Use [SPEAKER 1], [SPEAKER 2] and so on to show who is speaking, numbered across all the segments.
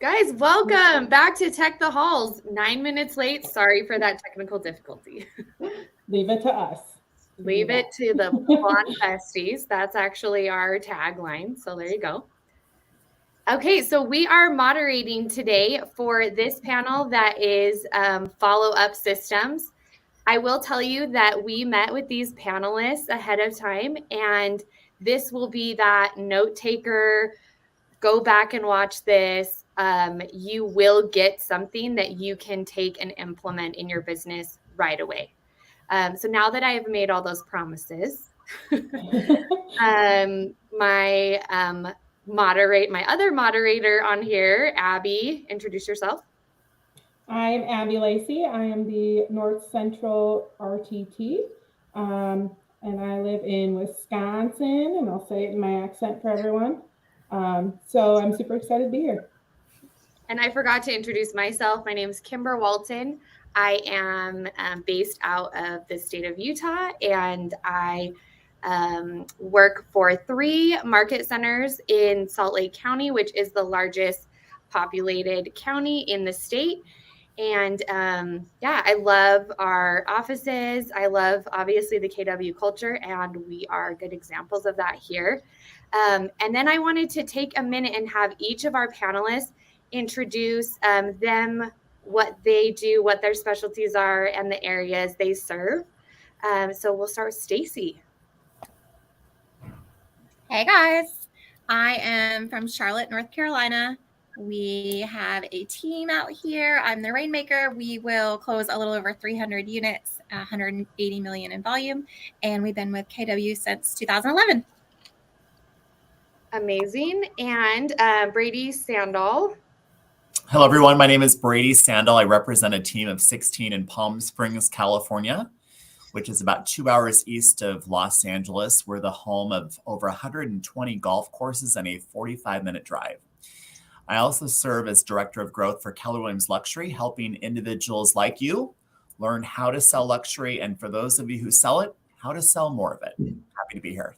[SPEAKER 1] Guys, welcome back to Tech the Halls. 9 minutes late. Sorry for that technical difficulty.
[SPEAKER 2] Leave it to us.
[SPEAKER 1] Leave it to the blonde besties. That's actually our tagline. So there you go. Okay, so we are moderating today for this panel that is follow-up systems. I will tell you that we met with these panelists ahead of time, and this will be that note taker. Go back and watch this. You will get something that you can take and implement in your business right away. So now that I have made all those promises, my other moderator on here, Abby, introduce yourself.
[SPEAKER 2] I'm Abby Lacey. I am the North Central RTT, and I live in Wisconsin, and I'll say it in my accent for everyone. So I'm super excited to be here.
[SPEAKER 1] And I forgot to introduce myself. My name is Kimber Walton. I am based out of the state of Utah, and I work for 3 market centers in Salt Lake County, which is the largest populated county in the state. And I love our offices. I love, obviously, the KW culture, and we are good examples of that here. And then I wanted to take a minute and have each of our panelists introduce them, what they do, what their specialties are, and the areas they serve. So we'll start with Stacy.
[SPEAKER 3] Hey guys, I am from Charlotte, North Carolina. We have a team out here. I'm the rainmaker. We will close a little over 300 units, 180 million in volume, and we've been with KW since 2011.
[SPEAKER 1] Amazing. And Brady Sandall.
[SPEAKER 4] Hello, everyone. My name is Brady Sandall. I represent a team of 16 in Palm Springs, California, which is about 2 hours east of Los Angeles. We're the home of over 120 golf courses and a 45-minute drive. I also serve as Director of Growth for Keller Williams Luxury, helping individuals like you learn how to sell luxury, and for those of you who sell it, how to sell more of it. Happy to be here.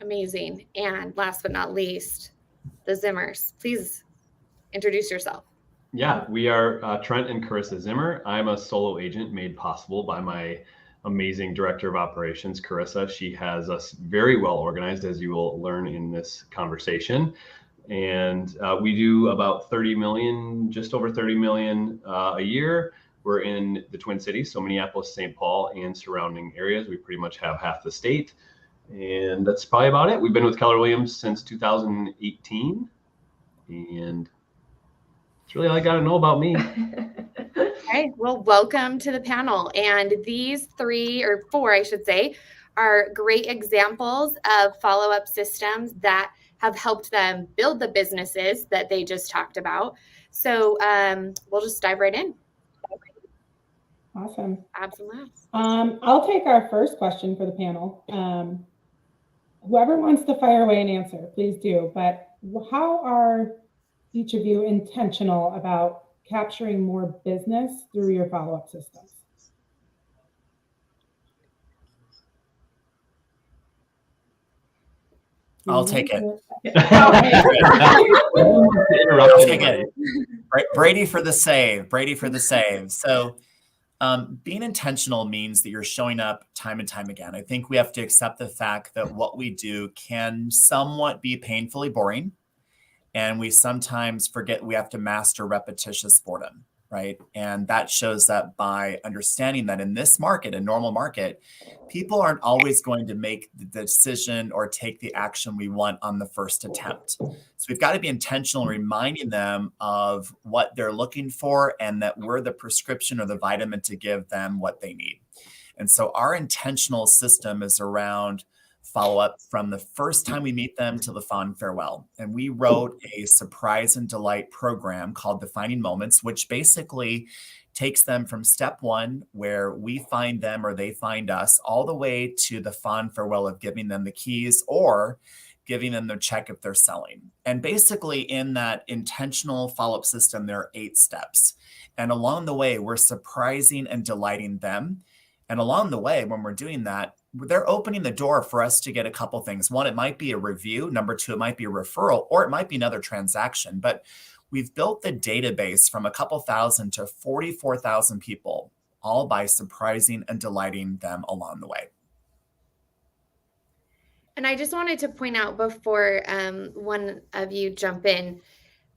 [SPEAKER 1] Amazing. And last but not least, the Zimmers. Please introduce yourself.
[SPEAKER 5] Yeah, we are Trent and Carissa Zimmer. I'm a solo agent made possible by my amazing Director of Operations, Carissa. She has us very well organized, as you will learn in this conversation. And we do about 30 million, just over 30 million a year. We're in the Twin Cities, so Minneapolis, St. Paul, and surrounding areas. We pretty much have half the state. And that's probably about it. We've been with Keller Williams since 2018. And that's really all I got to know about me.
[SPEAKER 1] Okay, well, welcome to the panel. And these 3 or 4, I should say, are great examples of follow-up systems that have helped them build the businesses that they just talked about. So we'll just dive right in.
[SPEAKER 2] Awesome.
[SPEAKER 1] Absolutely.
[SPEAKER 2] I'll take our first question for the panel. Whoever wants to fire away and answer, please do. But how are each of you intentional about capturing more business through your follow-up systems?
[SPEAKER 4] I'll take it. Brady for the save. Brady for the save. So being intentional means that you're showing up time and time again. I think we have to accept the fact that what we do can somewhat be painfully boring. And we sometimes forget we have to master repetitious boredom, right? And that shows up by understanding that in this market, a normal market, people aren't always going to make the decision or take the action we want on the first attempt. So we've got to be intentional in reminding them of what they're looking for and that we're the prescription or the vitamin to give them what they need. And so our intentional system is around follow-up from the first time we meet them to the fond farewell. And we wrote a surprise and delight program called Defining Moments, which basically takes them from step 1, where we find them or they find us, all the way to the fond farewell of giving them the keys or giving them their check if they're selling. And basically in that intentional follow-up system, there are 8 steps. And along the way, we're surprising and delighting them. And along the way, when we're doing that, they're opening the door for us to get a couple things. 1, it might be a review. Number 2, it might be a referral, or it might be another transaction. But We've built the database from a couple thousand to 44,000 people, all by surprising and delighting them along the way.
[SPEAKER 1] And I just wanted to point out before one of you jump in,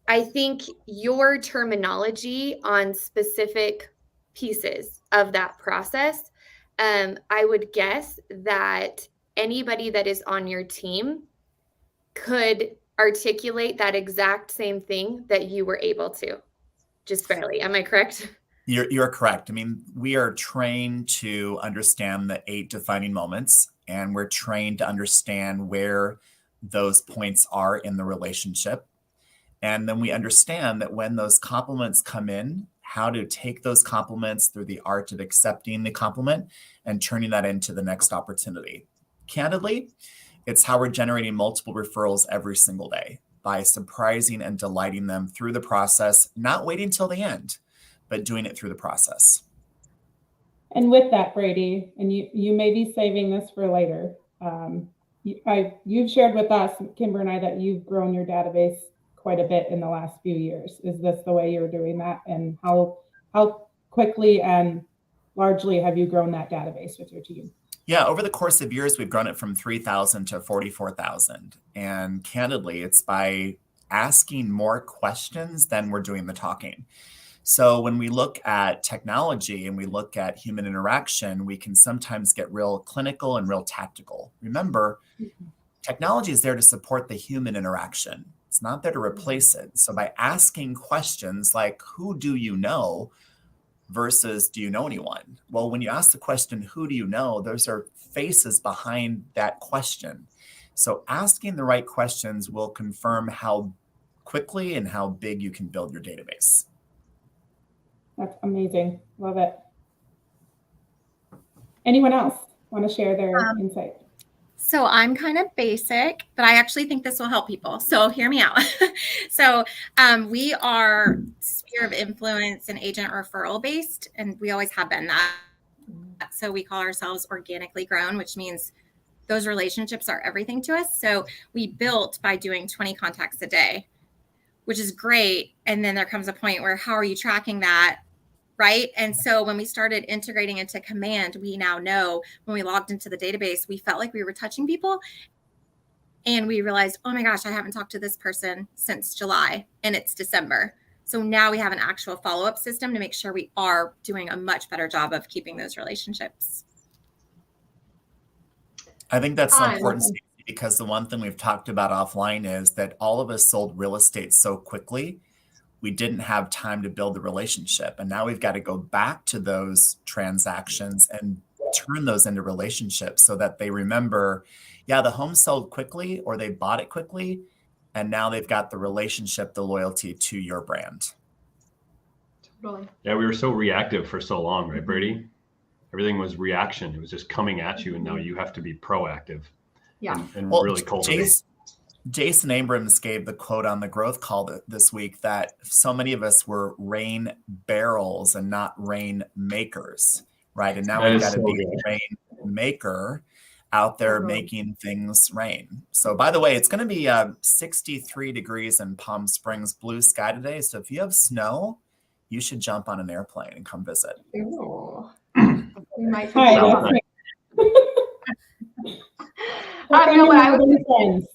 [SPEAKER 1] I think your terminology on specific pieces of that process, I would guess that anybody that is on your team could articulate that exact same thing that you were able to, just fairly. Am I correct?
[SPEAKER 4] You're correct. I mean, we are trained to understand the 8 defining moments, and we're trained to understand where those points are in the relationship. And then we understand that when those compliments come in, how to take those compliments through the art of accepting the compliment and turning that into the next opportunity. Candidly, it's how we're generating multiple referrals every single day by surprising and delighting them through the process, not waiting till the end, but doing it through the process.
[SPEAKER 2] And with that, Brady, and you may be saving this for later. You've shared with us, Kimber and I, that you've grown your database quite a bit in the last few years. Is this the way you're doing that? And how quickly and largely have you grown that database with your team?
[SPEAKER 4] Yeah, over the course of years, we've grown it from 3,000 to 44,000. And candidly, it's by asking more questions than we're doing the talking. So when we look at technology and we look at human interaction, we can sometimes get real clinical and real tactical. Remember, technology is there to support the human interaction. It's not there to replace it. So by asking questions like, who do you know versus do you know anyone? Well, when you ask the question, who do you know? Those are faces behind that question. So asking the right questions will confirm how quickly and how big you can build your database.
[SPEAKER 2] That's amazing. Love it. Anyone else want to share their insight?
[SPEAKER 3] So I'm kind of basic, but I actually think this will help people. So hear me out. So we are sphere of influence and agent referral based, and we always have been that. So we call ourselves organically grown, which means those relationships are everything to us. So we built by doing 20 contacts a day, which is great. And then there comes a point where how are you tracking that? Right. And so when we started integrating into Command, we now know when we logged into the database, we felt like we were touching people. And we realized, oh my gosh, I haven't talked to this person since July and it's December. So now we have an actual follow-up system to make sure we are doing a much better job of keeping those relationships.
[SPEAKER 4] I think that's so important, because the one thing we've talked about offline is that all of us sold real estate so quickly. We didn't have time to build the relationship. And now we've got to go back to those transactions and turn those into relationships so that they remember, yeah, the home sold quickly or they bought it quickly. And now they've got the relationship, the loyalty to your brand.
[SPEAKER 6] Totally.
[SPEAKER 5] Yeah, we were so reactive for so long, right, Brady? Everything was reaction. It was just coming at you. And now you have to be proactive.
[SPEAKER 6] Yeah.
[SPEAKER 5] And really cultivate.
[SPEAKER 4] Jason Abrams gave the quote on the growth call this week that so many of us were rain barrels and not rain makers, right? And now we've got to be a rain maker out there making things rain. So by the way, it's going to be 63 degrees in Palm Springs, blue sky today. So if you have snow, you should jump on an airplane and come visit.
[SPEAKER 6] Ooh. We might
[SPEAKER 2] Hi,
[SPEAKER 6] no, what I was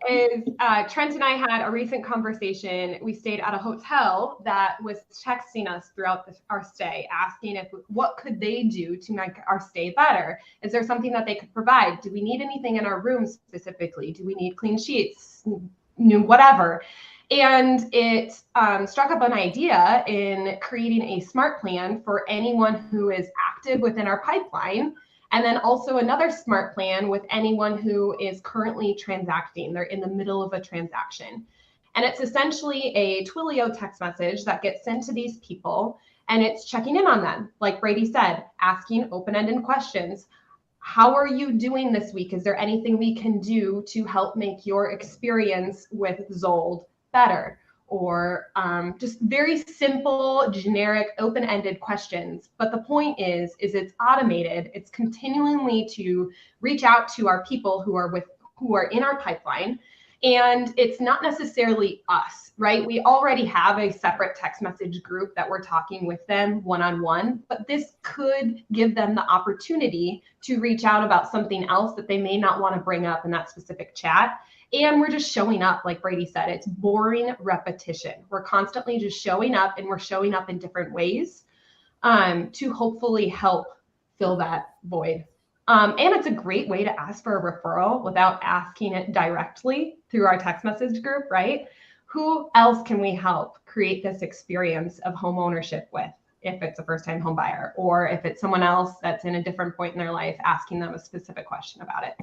[SPEAKER 6] is Trent and I had a recent conversation. We stayed at a hotel that was texting us throughout our stay, asking what could they do to make our stay better? Is there something that they could provide? Do we need anything in our rooms specifically? Do we need clean sheets? Whatever. And it struck up an idea in creating a smart plan for anyone who is active within our pipeline. And then also another smart plan with anyone who is currently transacting. They're in the middle of a transaction. And it's essentially a Twilio text message that gets sent to these people, and it's checking in on them. Like Brady said, asking open-ended questions. How are you doing this week? Is there anything we can do to help make your experience with Zold better? Or just very simple, generic, open-ended questions. But the point is it's automated. It's continually to reach out to our people who are in our pipeline And it's not necessarily us, right? We already have a separate text message group that we're talking with them one-on-one, but this could give them the opportunity to reach out about something else that they may not want to bring up in that specific chat. And we're just showing up, like Brady said, it's boring repetition. We're constantly just showing up, and we're showing up in different ways to hopefully help fill that void. And it's a great way to ask for a referral without asking it directly through our text message group, right? Who else can we help create this experience of home ownership with, if it's a first-time home buyer, or if it's someone else that's in a different point in their life, asking them a specific question about it.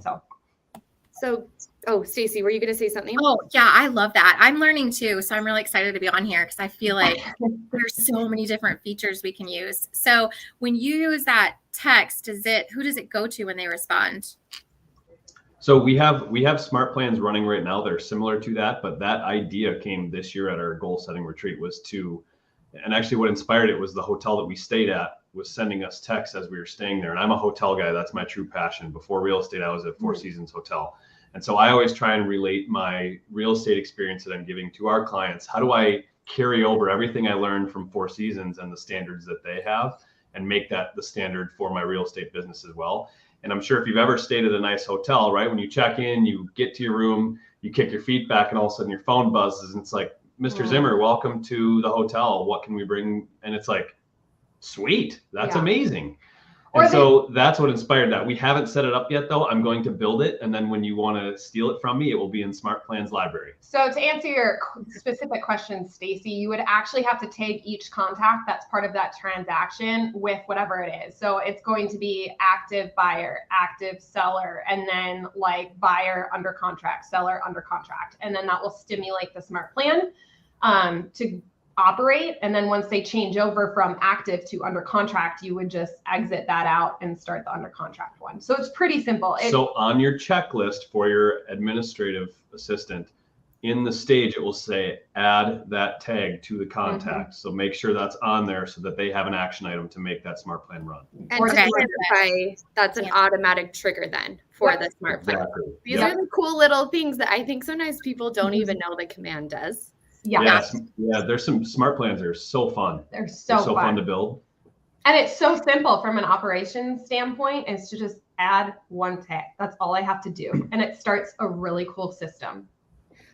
[SPEAKER 1] So, oh, Stacy, were you going to say something?
[SPEAKER 3] Oh, yeah, I love that. I'm learning too. So I'm really excited to be on here because I feel like there's so many different features we can use. So when you use that text, who does it go to when they respond?
[SPEAKER 5] So we have smart plans running right now that are similar to that, but that idea came this year at our goal setting retreat and actually what inspired it was the hotel that we stayed at was sending us texts as we were staying there. And I'm a hotel guy. That's my true passion. Before real estate, I was at Four Seasons Hotel. And so I always try and relate my real estate experience that I'm giving to our clients. How do I carry over everything I learned from Four Seasons and the standards that they have and make that the standard for my real estate business as well? And I'm sure if you've ever stayed at a nice hotel, right, when you check in, you get to your room, you kick your feet back, and all of a sudden your phone buzzes and it's like, Mr. Zimmer, welcome to the hotel. What can we bring? And it's like, sweet, that's amazing. And so that's what inspired that. We haven't set it up yet, though. I'm going to build it. And then when you want to steal it from me, it will be in Smart Plans library.
[SPEAKER 6] So to answer your specific question, Stacy, you would actually have to tag each contact that's part of that transaction with whatever it is. So it's going to be active buyer, active seller, and then like buyer under contract, seller under contract. And then that will stimulate the Smart Plan to operate. And then once they change over from active to under contract, you would just exit that out and start the under contract one. So it's pretty simple.
[SPEAKER 5] So on your checklist for your administrative assistant, in the stage, it will say, add that tag to the contact. So make sure that's on there so that they have an action item to make that Smart Plan run.
[SPEAKER 1] And to clarify, that's an automatic trigger then for the Smart Plan.
[SPEAKER 5] Exactly.
[SPEAKER 1] These are the cool little things that I think sometimes people don't even know the command does.
[SPEAKER 6] Yeah.
[SPEAKER 5] There's some Smart Plans that are so fun.
[SPEAKER 6] They're so
[SPEAKER 5] fun to build.
[SPEAKER 6] And it's so simple from an operations standpoint is to just add one tag. That's all I have to do. And it starts a really cool system.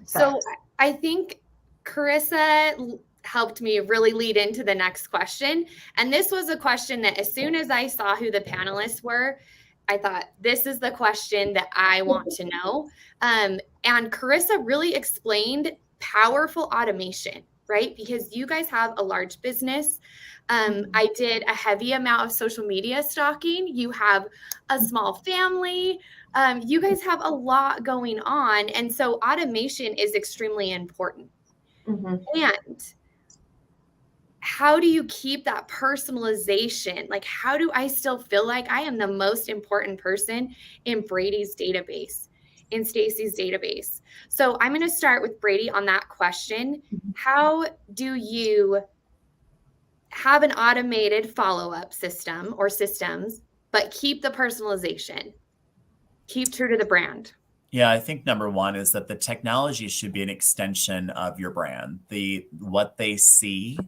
[SPEAKER 1] So I think Carissa helped me really lead into the next question. And this was a question that as soon as I saw who the panelists were, I thought, this is the question that I want to know. And Carissa really explained powerful automation, right? Because you guys have a large business. I did a heavy amount of social media stalking. You have a small family. You guys have a lot going on. And so automation is extremely important. And how do you keep that personalization? Like, how do I still feel like I am the most important person in Brady's database, in Stacy's database? So I'm going to start with Brady on that question. How do you have an automated follow-up system or systems, but keep the personalization, keep true to the brand?
[SPEAKER 4] Yeah, I think number one is that the technology should be an extension of your brand. What they see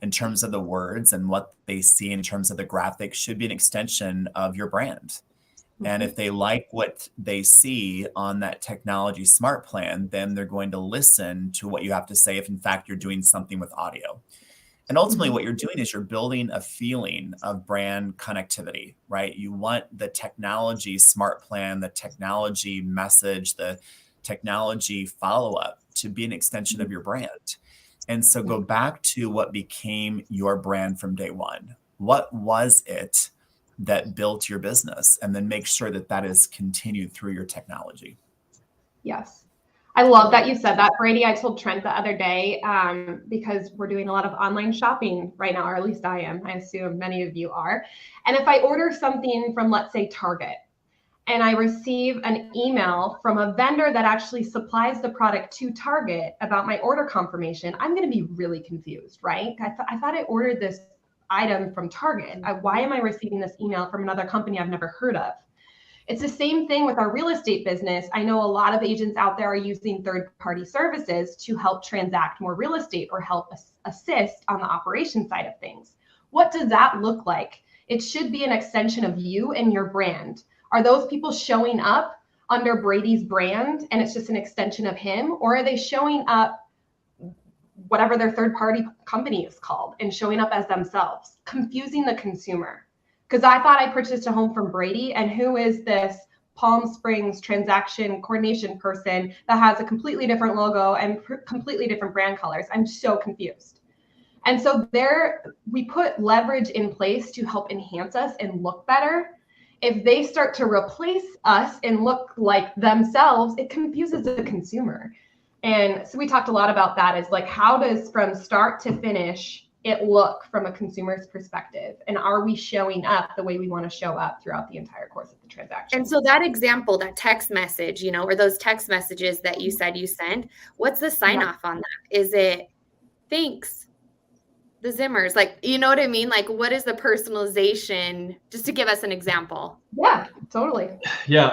[SPEAKER 4] in terms of the words and what they see in terms of the graphics should be an extension of your brand. And if they like what they see on that technology Smart Plan, then they're going to listen to what you have to say if in fact you're doing something with audio. And ultimately what you're doing is you're building a feeling of brand connectivity, right? You want the technology Smart Plan, the technology message, the technology follow-up to be an extension of your brand. And so go back to what became your brand from day one. What was it that built your business? And then make sure that that is continued through your technology.
[SPEAKER 6] Yes. I love that you said that, Brady. I told Trent the other day, because we're doing a lot of online shopping right now, or at least I am. I assume many of you are. And if I order something from, let's say, Target, and I receive an email from a vendor that actually supplies the product to Target about my order confirmation, I'm going to be really confused, right? I thought I ordered this item from Target. Why am I receiving this email from another company I've never heard of? It's the same thing with our real estate business. I know a lot of agents out there are using third-party services to help transact more real estate or help assist on the operation side of things. What does that look like? It should be an extension of you and your brand. Are those people showing up under Brady's brand and it's just an extension of him? Or are they showing up whatever their third-party company is called and showing up as themselves, confusing the consumer? Because I thought I purchased a home from Brady, and who is this Palm Springs transaction coordination person that has a completely different logo and completely different brand colors? I'm so confused. And so we put leverage in place to help enhance us and look better. If they start to replace us and look like themselves, it confuses the consumer. And so we talked a lot about that, is like, how does from start to finish it look from a consumer's perspective? And are we showing up the way we want to show up throughout the entire course of the transaction?
[SPEAKER 1] And so that example, that text message, or those text messages that you said you sent, what's the sign off on that? Is it thanks, the Zimmers? Like, you know what I mean? Like, what is the personalization? Just to give us an example.
[SPEAKER 6] Yeah, totally.
[SPEAKER 5] Yeah.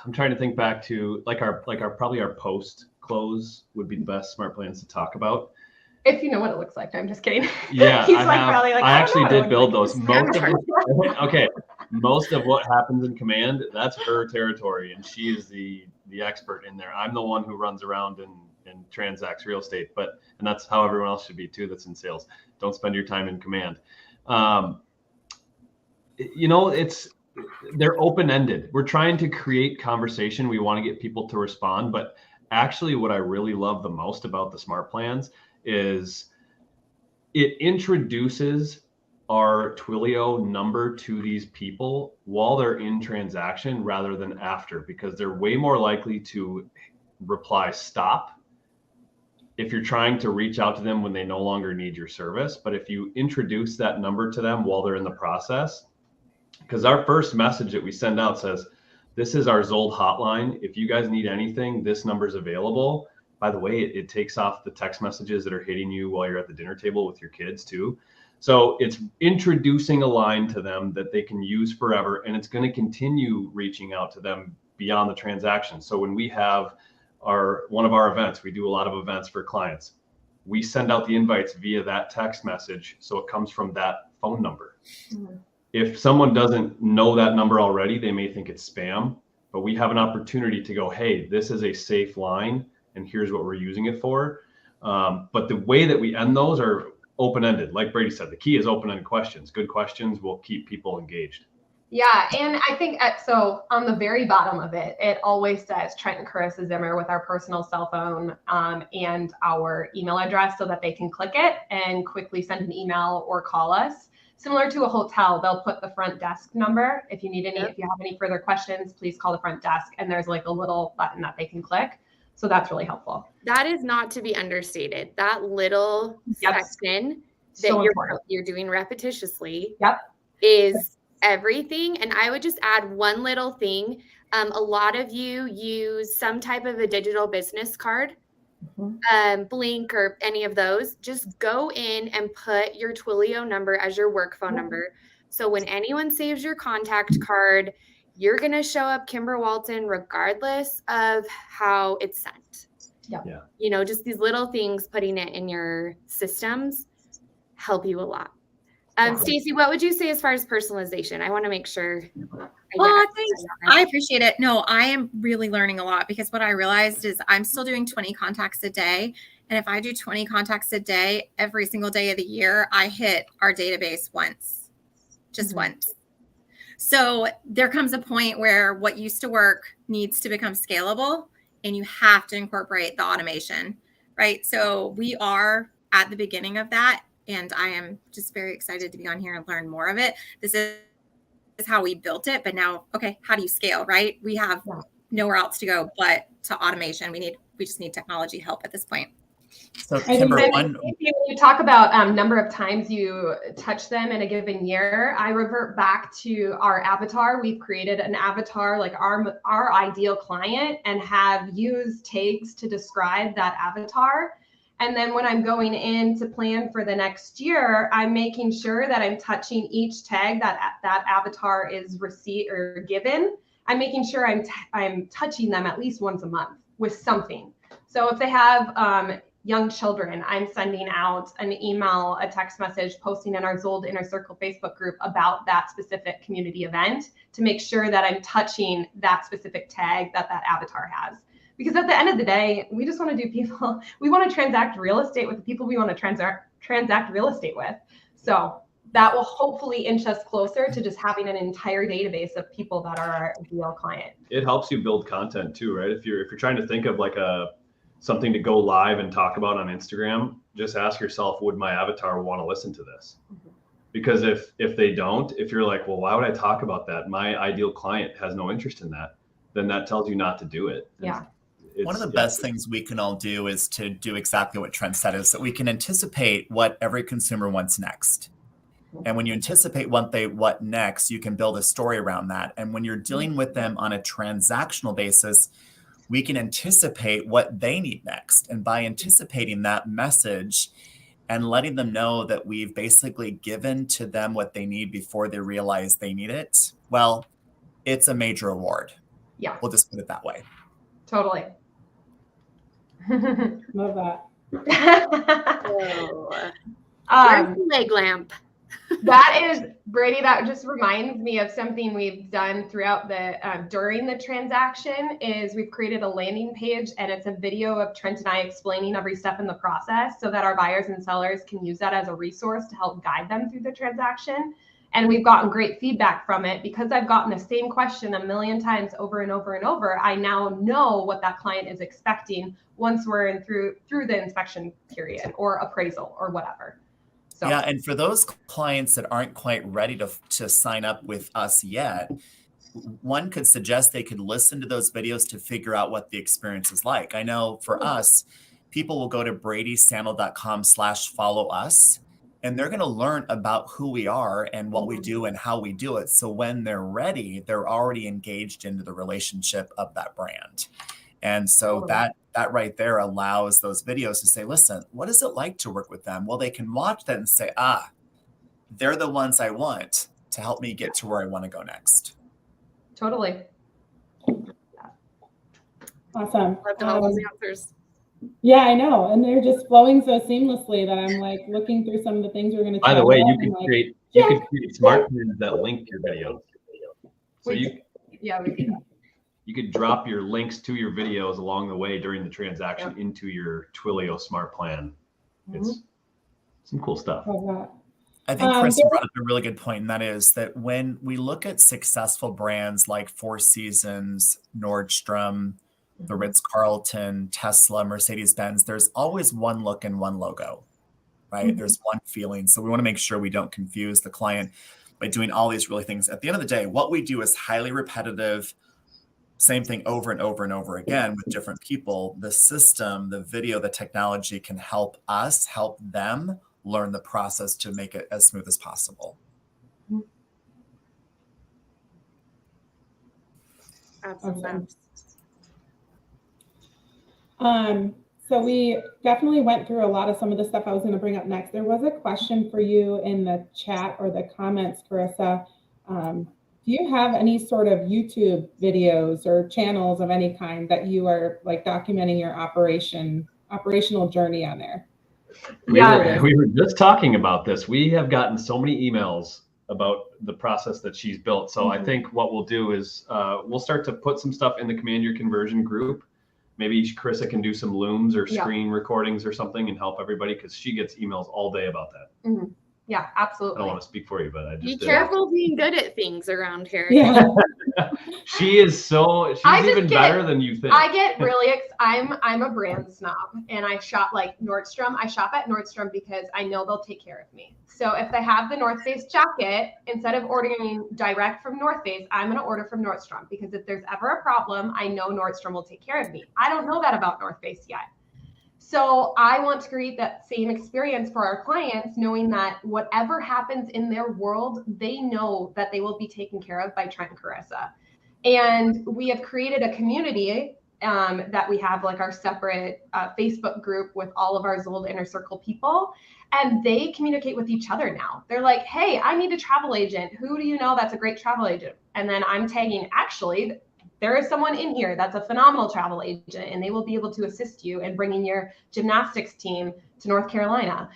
[SPEAKER 5] I'm trying to think back to probably our post close would be the best smart plans to talk about.
[SPEAKER 6] If you know what it looks like. I'm just kidding.
[SPEAKER 5] Yeah, I actually did build
[SPEAKER 6] like.
[SPEAKER 5] those. Most of what happens in command, that's her territory, and she is the expert in there. I'm the one who runs around and transacts real estate, and that's how everyone else should be too that's in sales. Don't spend your time in command. They're open-ended. We're trying to create conversation. We want to get people to respond, but actually what I really love the most about the smart plans is it introduces our Twilio number to these people while they're in transaction rather than after, because they're way more likely to reply stop if you're trying to reach out to them when they no longer need your service. But if you introduce that number to them while they're in the process, because our first message that we send out says, this is our Zold hotline. If you guys need anything, this number's available. By the way, it takes off the text messages that are hitting you while you're at the dinner table with your kids too. So it's introducing a line to them that they can use forever, and it's going to continue reaching out to them beyond the transaction. So when we have one of our events, we do a lot of events for clients. We send out the invites via that text message, so it comes from that phone number. Mm-hmm. If someone doesn't know that number already, they may think it's spam, but we have an opportunity to go, hey, this is a safe line, and here's what we're using it for. But the way that we end those are open-ended. Like Brady said, the key is open-ended questions. Good questions will keep people engaged.
[SPEAKER 6] Yeah, and I think so on the very bottom of it, it always says Trent and Carissa Zimmer with our personal cell phone and our email address so that they can click it and quickly send an email or call us. Similar to a hotel, they'll put the front desk number. If you need if you have any further questions, please call the front desk, and there's like a little button that they can click. So that's really helpful.
[SPEAKER 1] That is not to be understated. That little section
[SPEAKER 6] so
[SPEAKER 1] that you're doing repetitiously
[SPEAKER 6] is
[SPEAKER 1] everything. And I would just add one little thing. A lot of you use some type of a digital business card, Blink or any of those. Just go in and put your Twilio number as your work phone number. So when anyone saves your contact card, you're going to show up Kimber Walton regardless of how it's sent. Yeah. Just these little things, putting it in your systems help you a lot. Stacey, what would you say as far as personalization? I want to make sure.
[SPEAKER 3] I appreciate it. No, I am really learning a lot, because what I realized is I'm still doing 20 contacts a day. And if I do 20 contacts a day, every single day of the year, I hit our database once. So there comes a point where what used to work needs to become scalable, and you have to incorporate the automation, right? So we are at the beginning of that, and I am just very excited to be on here and learn more of it. This is how we built it, but now, okay, how do you scale, right? We have nowhere else to go but to automation. We just need technology help at this point.
[SPEAKER 4] So Kimber,
[SPEAKER 6] when you talk about number of times you touch them in a given year, I revert back to our avatar. We've created an avatar, like our ideal client, and have used tags to describe that avatar. And then when I'm going in to plan for the next year, I'm making sure that I'm touching each tag that avatar is given. I'm making sure I'm touching them at least once a month with something. So if they have young children, I'm sending out an email, a text message, posting in our Zold Inner Circle Facebook group about that specific community event to make sure that I'm touching that specific tag that avatar has. Because at the end of the day, we just want to do people, we want to transact real estate with the people we want to transact real estate with. So that will hopefully inch us closer to just having an entire database of people that are our ideal client.
[SPEAKER 5] It helps you build content too, right? If you're trying to think of like something to go live and talk about on Instagram, just ask yourself, would my avatar want to listen to this? Because if they don't, if you're like, well, why would I talk about that? My ideal client has no interest in that. Then that tells you not to do it.
[SPEAKER 6] Yeah.
[SPEAKER 4] One of the best things we can all do is to do exactly what Trent said, is that we can anticipate what every consumer wants next. And when you anticipate what next, you can build a story around that. And when you're dealing with them on a transactional basis, we can anticipate what they need next. And by anticipating that message and letting them know that we've basically given to them what they need before they realize they need it, well, it's a major award.
[SPEAKER 6] Yeah.
[SPEAKER 4] We'll just put it that way.
[SPEAKER 6] Totally.
[SPEAKER 2] Love that.
[SPEAKER 1] Where's the leg lamp?
[SPEAKER 6] That is, Brady, that just reminds me of something we've done throughout during the transaction is we've created a landing page, and it's a video of Trent and I explaining every step in the process so that our buyers and sellers can use that as a resource to help guide them through the transaction. And we've gotten great feedback from it because I've gotten the same question a million times over and over and over. I now know what that client is expecting once we're through the inspection period or appraisal or whatever. So.
[SPEAKER 4] Yeah, and for those clients that aren't quite ready to sign up with us yet, one could suggest they could listen to those videos to figure out what the experience is like. I know for us, people will go to bradysandal.com/follow us, and they're going to learn about who we are and what we do and how we do it. So when they're ready, they're already engaged into the relationship of that brand. And so that right there allows those videos to say, listen, what is it like to work with them? Well, they can watch that and say, they're the ones I want to help me get to where I want to go next.
[SPEAKER 6] Totally.
[SPEAKER 2] Awesome.
[SPEAKER 1] Loved all those answers.
[SPEAKER 2] Yeah, I know. And they're just flowing so seamlessly that I'm like looking through some of the things we're going to
[SPEAKER 5] By the way, you could create smart plans that link your videos. So
[SPEAKER 6] we do that.
[SPEAKER 5] You could drop your links to your videos along the way during the transaction into your Twilio smart plan. It's some cool stuff.
[SPEAKER 4] I think Chris brought up a really good point, and that is that when we look at successful brands like Four Seasons, Nordstrom, the Ritz-Carlton, Tesla, Mercedes-Benz, there's always one look and one logo, right? There's one feeling. So we want to make sure we don't confuse the client by doing all these really things. At the end of the day, what we do is highly repetitive. Same thing over and over and over again with different people. The system, the video, the technology can help us help them learn the process to make it as smooth as possible.
[SPEAKER 1] Awesome.
[SPEAKER 2] So we definitely went through a lot of some of the stuff I was going to bring up next. There was a question for you in the chat or the comments, Carissa. Do you have any sort of YouTube videos or channels of any kind that you are like documenting your operational journey on there?
[SPEAKER 5] We were just talking about this. We have gotten so many emails about the process that she's built. So I think what we'll do is we'll start to put some stuff in the Command Your Conversion group. Maybe Carissa can do some looms or screen recordings or something and help everybody, because she gets emails all day about that.
[SPEAKER 6] Yeah, absolutely.
[SPEAKER 5] I don't want to speak for you, but I just
[SPEAKER 1] be careful being good at things around here.
[SPEAKER 2] Yeah.
[SPEAKER 5] She's even better than you think.
[SPEAKER 6] I get really I'm a brand snob, and I shop like Nordstrom. I shop at Nordstrom because I know they'll take care of me. So if they have the North Face jacket, instead of ordering direct from North Face, I'm going to order from Nordstrom, because if there's ever a problem, I know Nordstrom will take care of me. I don't know that about North Face yet. So I want to create that same experience for our clients, knowing that whatever happens in their world, they know that they will be taken care of by Trent and Carissa. And we have created a community that we have like our separate Facebook group with all of our Zold Inner Circle people. And they communicate with each other now. They're like, hey, I need a travel agent. Who do you know that's a great travel agent? And then I'm tagging, actually, there is someone in here that's a phenomenal travel agent, and they will be able to assist you in bringing your gymnastics team to North Carolina.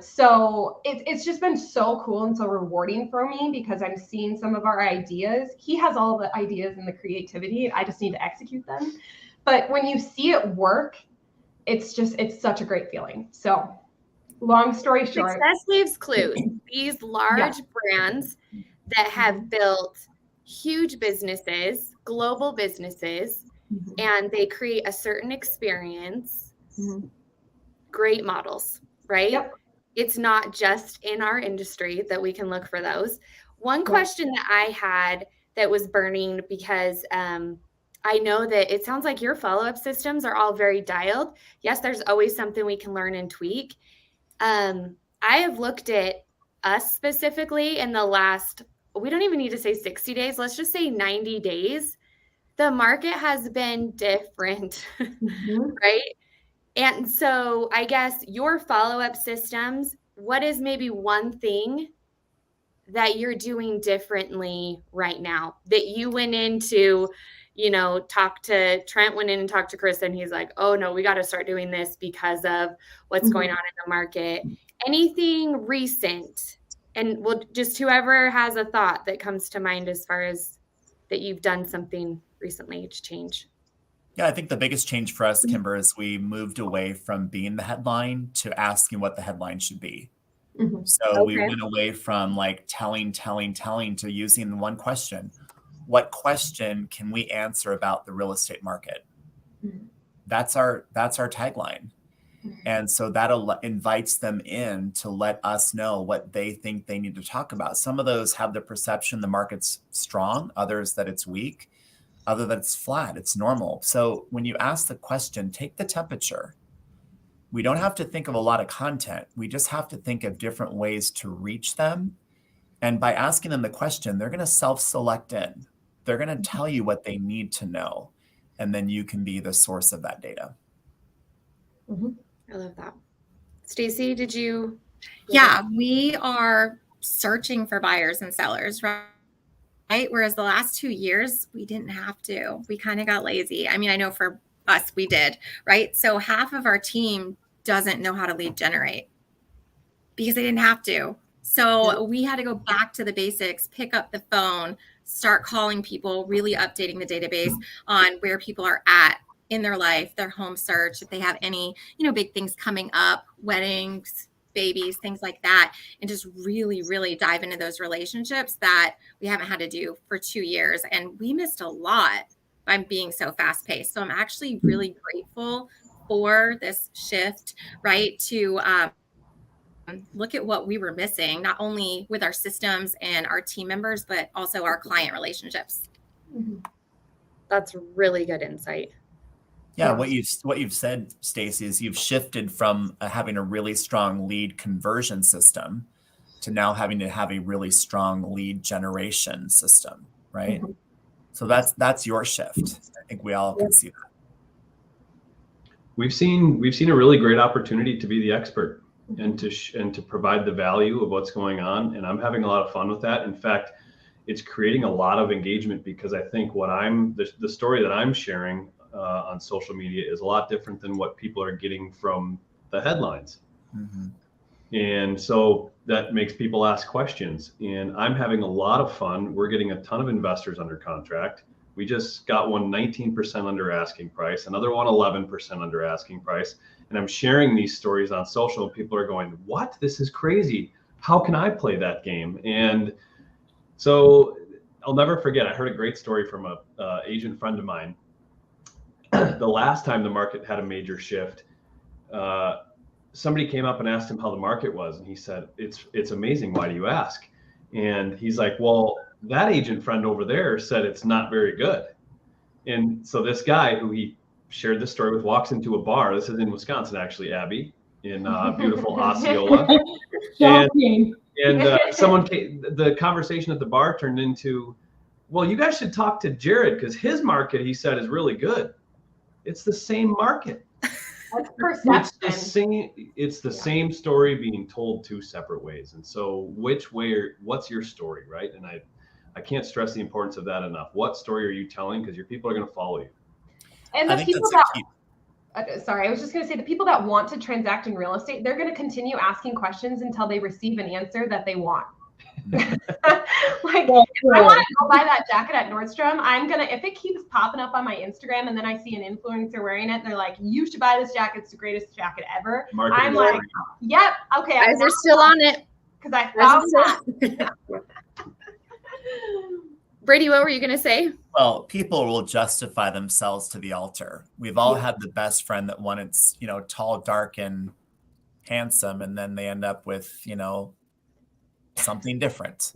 [SPEAKER 6] So it's just been so cool and so rewarding for me because I'm seeing some of our ideas. He has all the ideas and the creativity. I just need to execute them. But when you see it work, it's such a great feeling. So long story short.
[SPEAKER 1] Success leaves clues. These large brands that have built huge businesses, global businesses, and they create a certain experience, great models, right?
[SPEAKER 6] Yep.
[SPEAKER 1] It's not just in our industry that we can look for those. One question that I had that was burning because I know that it sounds like your follow-up systems are all very dialed. Yes, there's always something we can learn and tweak. I have looked at us specifically in the last, we don't even need to say 60 days. Let's just say 90 days. The market has been different, right? And so I guess your follow-up systems, what is maybe one thing that you're doing differently right now that you went into, talk to Trent, went in and talked to Chris, and he's like, oh no, we got to start doing this because of what's going on in the market. Anything recent? And we'll just, whoever has a thought that comes to mind as far as that you've done something recently to change.
[SPEAKER 4] Yeah, I think the biggest change for us, Kimber, is we moved away from being the headline to asking what the headline should be. So we went away from like telling to using one question. What question can we answer about the real estate market? That's our tagline. And so that invites them in to let us know what they think they need to talk about. Some of those have the perception the market's strong, others that it's weak, other that it's flat, it's normal. So when you ask the question, take the temperature. We don't have to think of a lot of content. We just have to think of different ways to reach them. And by asking them the question, they're going to self-select in. They're going to tell you what they need to know. And then you can be the source of that data.
[SPEAKER 1] I love that. Stacy, did you?
[SPEAKER 3] Yeah, we are searching for buyers and sellers, right? Whereas the last 2 years, we didn't have to. We kind of got lazy. I mean, I know for us, we did, right? So half of our team doesn't know how to lead generate because they didn't have to. So we had to go back to the basics, pick up the phone, start calling people, really updating the database on where people are at in their life, their home search, if they have any, big things coming up, weddings, babies, things like that, and just really, really dive into those relationships that we haven't had to do for 2 years. And we missed a lot by being so fast paced. So I'm actually really grateful for this shift, right? To look at what we were missing, not only with our systems and our team members, but also our client relationships.
[SPEAKER 1] That's really good insight.
[SPEAKER 4] Yeah, what you've said, Stacy, is you've shifted from having a really strong lead conversion system to now having to have a really strong lead generation system, right? So that's your shift. I think we all can see that.
[SPEAKER 5] We've seen a really great opportunity to be the expert and to provide the value of what's going on, and I'm having a lot of fun with that. In fact, it's creating a lot of engagement because I think the story that I'm sharing on social media is a lot different than what people are getting from the headlines. And so that makes people ask questions, and I'm having a lot of fun. We're getting a ton of investors under contract. We just got one 19% under asking price, another one 11% under asking price. And I'm sharing these stories on social, and people are going, what? This is crazy. How can I play that game? And so I'll never forget, I heard a great story from a agent friend of mine. The last time the market had a major shift, somebody came up and asked him how the market was. And he said, it's amazing. Why do you ask? And he's like, well, that agent friend over there said it's not very good. And so this guy who he shared this story with walks into a bar. This is in Wisconsin, actually, Abby, in beautiful Osceola. and someone came, the conversation at the bar turned into, well, you guys should talk to Jared because his market, he said, is really good. It's the same market.
[SPEAKER 6] That's perception.
[SPEAKER 5] It's the same story being told two separate ways. And so what's your story, right? And I can't stress the importance of that enough. What story are you telling? Because your people are going to follow you.
[SPEAKER 6] And
[SPEAKER 4] I
[SPEAKER 6] the
[SPEAKER 4] think
[SPEAKER 6] people
[SPEAKER 4] that's a key.
[SPEAKER 6] sorry, I was just going to say the people that want to transact in real estate, they're going to continue asking questions until they receive an answer that they want. Like, if I want to go buy that jacket at Nordstrom, if it keeps popping up on my Instagram and then I see an influencer wearing it, and they're like, you should buy this jacket, it's the greatest jacket ever.
[SPEAKER 5] Marketing
[SPEAKER 6] I'm like, yep, okay.
[SPEAKER 1] Guys are still on it.
[SPEAKER 6] Because I found that.
[SPEAKER 1] Brady, what were you going to say?
[SPEAKER 4] Well, people will justify themselves to the altar. We've all had the best friend that wanted, tall, dark, and handsome, and then they end up with, something different.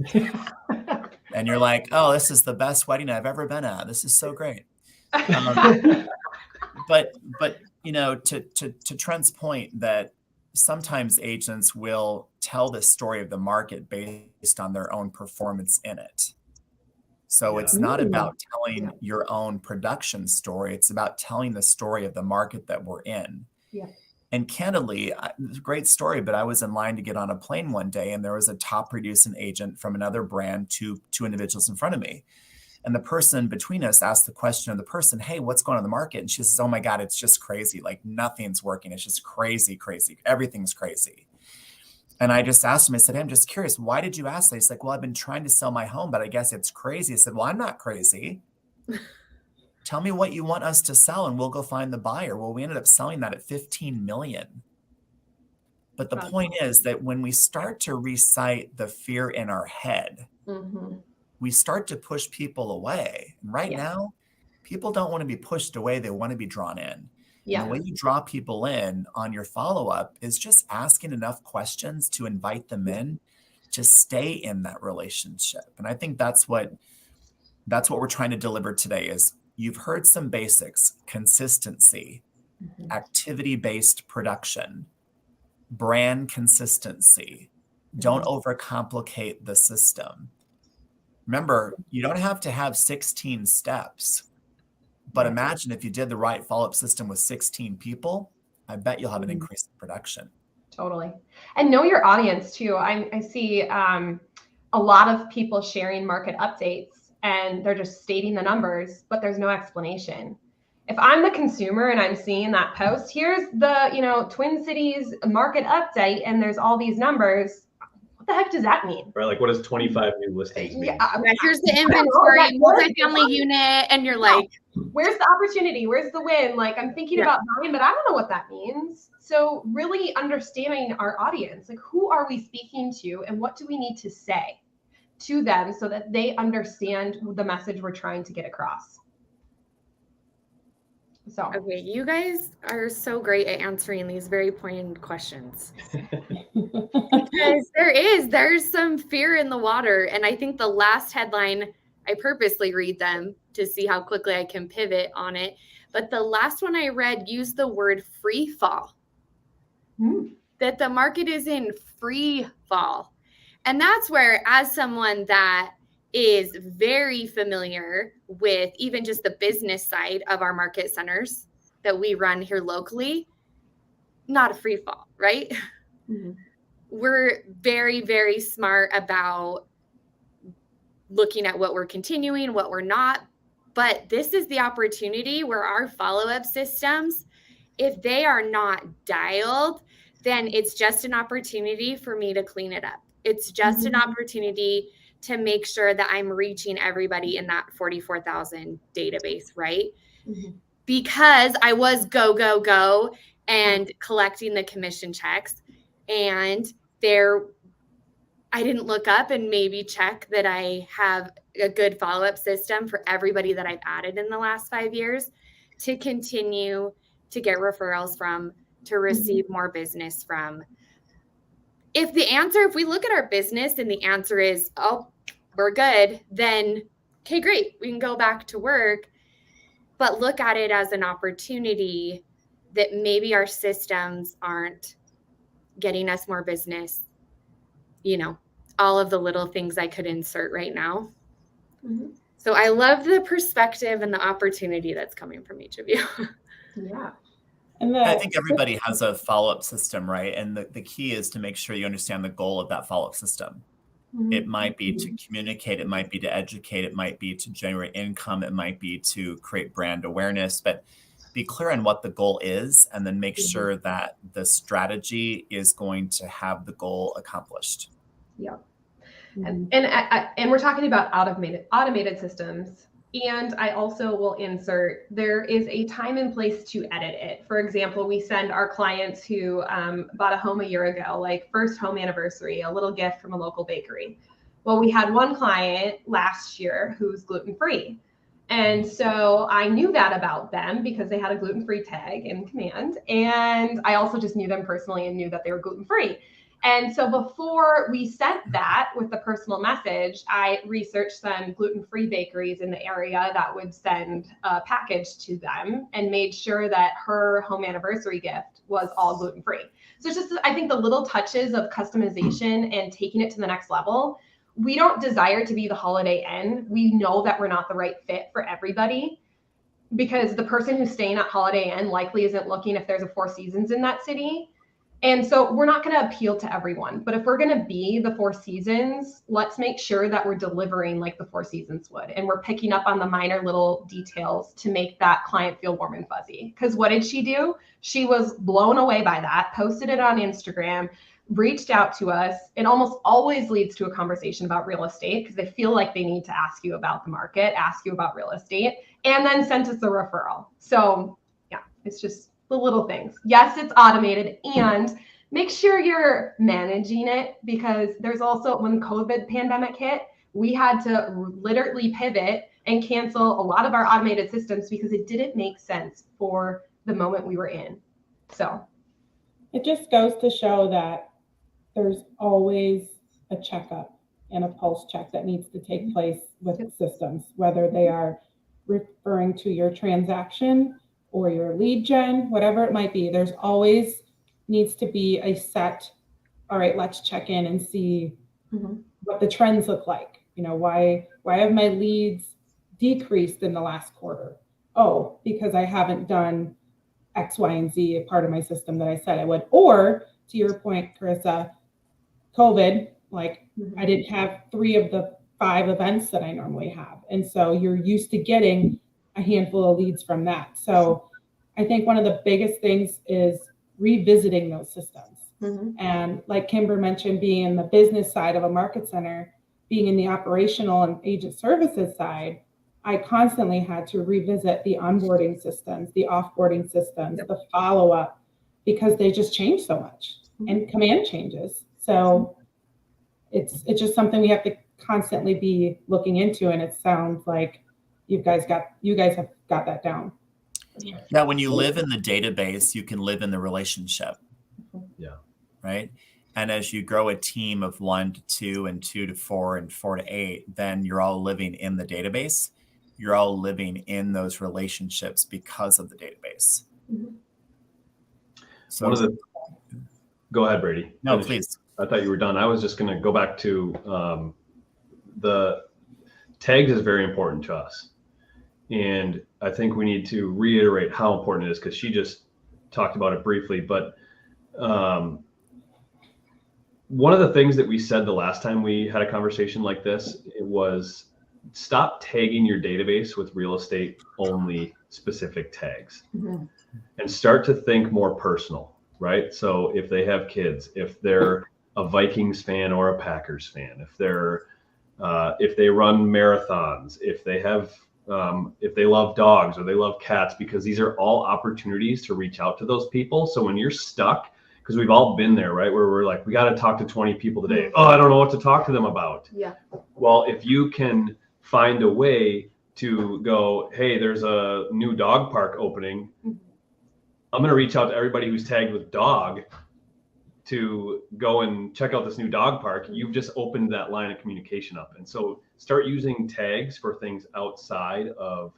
[SPEAKER 4] And you're like, oh, this is the best wedding I've ever been at. This is so great. But to Trent's point, that sometimes agents will tell the story of the market based on their own performance in it. So it's not about telling your own production story. It's about telling the story of the market that we're in.
[SPEAKER 6] Yeah.
[SPEAKER 4] And candidly, it's a great story, but I was in line to get on a plane one day, and there was a top producing agent from another brand, two individuals in front of me. And the person between us asked the question of the person, hey, what's going on in the market? And she says, oh my God, it's just crazy. Like nothing's working. It's just crazy, crazy. Everything's crazy. And I just asked him, I said, hey, I'm just curious, why did you ask that? He's like, well, I've been trying to sell my home, but I guess it's crazy. I said, well, I'm not crazy. Tell me what you want us to sell and we'll go find the buyer. Well, we ended up selling that at 15 million. But the point is that when we start to recite the fear in our head, we start to push people away. And right now, people don't want to be pushed away. They want to be drawn in.
[SPEAKER 6] Yeah.
[SPEAKER 4] And the way you draw people in on your follow-up is just asking enough questions to invite them in to stay in that relationship. And I think that's what we're trying to deliver today is you've heard some basics: consistency, activity-based production, brand consistency. Don't overcomplicate the system. Remember, you don't have to have 16 steps, but imagine if you did the right follow-up system with 16 people, I bet you'll have an increase in production.
[SPEAKER 6] Totally. And know your audience too. I see a lot of people sharing market updates and they're just stating the numbers, but there's no explanation. If I'm the consumer and I'm seeing that post, here's the, Twin Cities market update, and there's all these numbers. What the heck does that mean?
[SPEAKER 5] Right. Like, what does 25 new listings mean?
[SPEAKER 1] Here's the inventory, multifamily unit. And you're like,
[SPEAKER 6] where's the opportunity? Where's the win? Like, I'm thinking about buying, but I don't know what that means. So really understanding our audience, like who are we speaking to and what do we need to say to them so that they understand the message we're trying to get across. So,
[SPEAKER 1] okay, you guys are so great at answering these very poignant questions. Because there's some fear in the water. And I think the last headline, I purposely read them to see how quickly I can pivot on it. But the last one I read used the word free fall. That the market is in free fall. And that's where, as someone that is very familiar with even just the business side of our market centers that we run here locally, not a free fall, right? We're very, very smart about looking at what we're continuing, what we're not. But this is the opportunity where our follow-up systems, if they are not dialed, then it's just an opportunity for me to clean it up. It's just an opportunity to make sure that I'm reaching everybody in that 44,000 database, right? Because I was go and collecting the commission checks, and I didn't look up and maybe check that I have a good follow-up system for everybody that I've added in the last 5 years to continue to get referrals from, to receive more business from. If we look at our business and the answer is, oh, we're good, then, okay, great, we can go back to work. But look at it as an opportunity that maybe our systems aren't getting us more business. All of the little things I could insert right now. So I love the perspective and the opportunity that's coming from each of you.
[SPEAKER 6] Yeah.
[SPEAKER 2] And
[SPEAKER 4] I think everybody has a follow-up system, right? And the key is to make sure you understand the goal of that follow-up system. It might be to communicate, it might be to educate, it might be to generate income, it might be to create brand awareness, but be clear on what the goal is and then make sure that the strategy is going to have the goal accomplished.
[SPEAKER 6] Yeah. And we're talking about automated systems. And I also will insert, there is a time and place to edit it. For example, we send our clients who bought a home a year ago, like first home anniversary, a little gift from a local bakery. Well, we had one client last year who's gluten-free. And so I knew that about them because they had a gluten-free tag in command. And I also just knew them personally and knew that they were gluten-free. And so before we sent that with the personal message, I researched some gluten-free bakeries in the area that would send a package to them and made sure that her home anniversary gift was all gluten-free. So it's just, I think, the little touches of customization and taking it to the next level. We don't desire to be the Holiday Inn. We know that we're not the right fit for everybody because the person who's staying at Holiday Inn likely isn't looking if there's a Four Seasons in that city. And so we're not going to appeal to everyone, but if we're going to be the Four Seasons, let's make sure that we're delivering like the Four Seasons would. And we're picking up on the minor little details to make that client feel warm and fuzzy. Because what did she do? She was blown away by that, posted it on Instagram, reached out to us. It almost always leads to a conversation about real estate because they feel like they need to ask you about the market, ask you about real estate, and then sent us a referral. So yeah, it's just the little things. Yes, it's automated, and make sure you're managing it because there's also, when the COVID pandemic hit, we had to literally pivot and cancel a lot of our automated systems because it didn't make sense for the moment we were in. So
[SPEAKER 2] it just goes to show that there's always a checkup and a pulse check that needs to take place with systems, whether they are referring to your transaction or your lead gen, whatever it might be. There's always needs to be a set, all right, let's check in and see what the trends look like. You know, why have my leads decreased in the last quarter? Oh, because I haven't done X, Y, and Z, a part of my system that I said I would. Or to your point, Carissa, COVID, like I didn't have 3 of the 5 events that I normally have. And so you're used to getting a handful of leads from that. So I think one of the biggest things is revisiting those systems. And like Kimber mentioned, being in the business side of a market center, being in the operational and agent services side, I constantly had to revisit the onboarding systems, the offboarding systems, the follow-up, because they just change so much and command changes. So it's just something we have to constantly be looking into. And it sounds like you guys have got that down.
[SPEAKER 4] Yeah, when you live in the database, you can live in the relationship.
[SPEAKER 5] Yeah.
[SPEAKER 4] Right. And as you grow a team of 1 to 2 and 2 to 4 and 4 to 8, then you're all living in the database. You're all living in those relationships because of the database. So
[SPEAKER 5] go ahead, Brady.
[SPEAKER 4] No, please.
[SPEAKER 5] I thought you were done. I was just going to go back to the tags is very important to us. And I think we need to reiterate how important it is because she just talked about it briefly. But one of the things that we said the last time we had a conversation like this, it was stop tagging your database with real estate only specific tags and start to think more personal, right? So if they have kids, if they're a Vikings fan or a Packers fan, if they run marathons, if they have if they love dogs or they love cats, because these are all opportunities to reach out to those people. So when you're stuck, because we've all been there, right? Where we're like, we got to talk to 20 people today. Oh, I don't know what to talk to them about.
[SPEAKER 6] Yeah.
[SPEAKER 5] Well, if you can find a way to go, hey, there's a new dog park opening. I'm going to reach out to everybody who's tagged with dog to go and check out this new dog park. You've just opened that line of communication up. And so start using tags for things outside of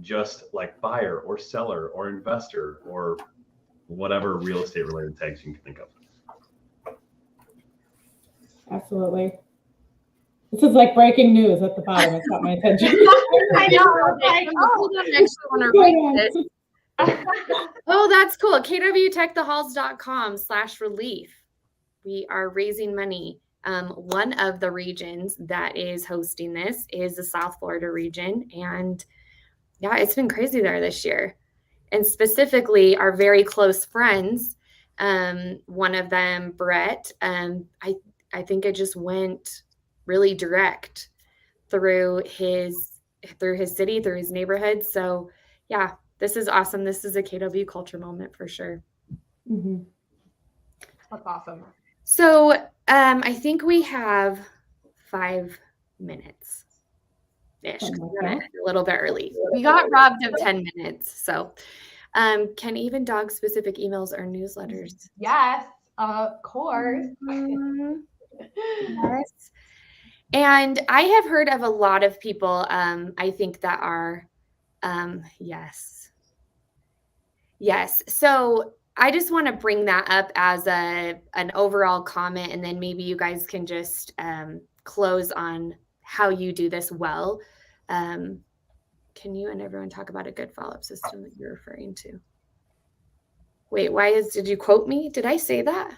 [SPEAKER 5] just like buyer or seller or investor or whatever real estate related tags you can think of.
[SPEAKER 2] Absolutely. This is like breaking news at the bottom. It caught my attention.
[SPEAKER 6] I know.
[SPEAKER 1] I actually want to read this. Oh, that's cool. kwtechthehalls.com/relief. We are raising money. One of the regions that is hosting this is the South Florida region. And yeah, it's been crazy there this year. And specifically our very close friends, one of them, Brett, I think it just went really direct through his city, through his neighborhood. So yeah, this is awesome. This is a KW culture moment for sure.
[SPEAKER 2] Mm-hmm.
[SPEAKER 6] That's awesome.
[SPEAKER 1] So I think we have 5 minutes ish. We're gonna end a little bit early. We got robbed of 10 minutes. So can even dog specific emails or newsletters?
[SPEAKER 6] Yes, of course.
[SPEAKER 1] Yes. And I have heard of a lot of people, I think that are, yes. So I just want to bring that up as an overall comment, and then maybe you guys can just close on how you do this well. Can you and everyone talk about a good follow-up system that you're referring to? Wait, did you quote me? Did I say that?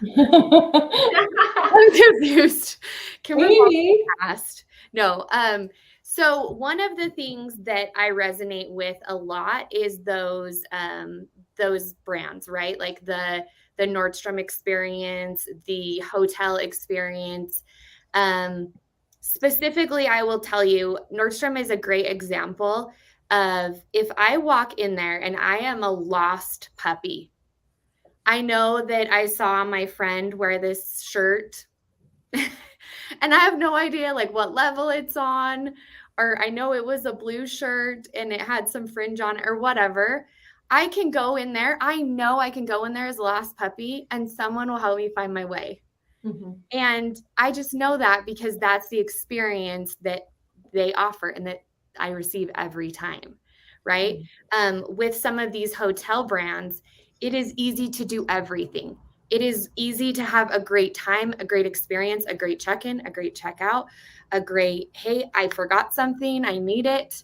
[SPEAKER 1] I'm confused.
[SPEAKER 2] Maybe.
[SPEAKER 1] Asked. No. So one of the things that I resonate with a lot is those brands, right? Like the Nordstrom experience, the hotel experience. Specifically, I will tell you, Nordstrom is a great example of if I walk in there and I am a lost puppy. I know that I saw my friend wear this shirt and I have no idea like what level it's on, or I know it was a blue shirt and it had some fringe on it or whatever. I can go in there. I know I can go in there as a lost puppy and someone will help me find my way. Mm-hmm. And I just know that because that's the experience that they offer and that I receive every time, right? Mm-hmm. With some of these hotel brands, it is easy to do everything. It is easy to have a great time, a great experience, a great check-in, a great checkout, a great, hey, I forgot something, I need it.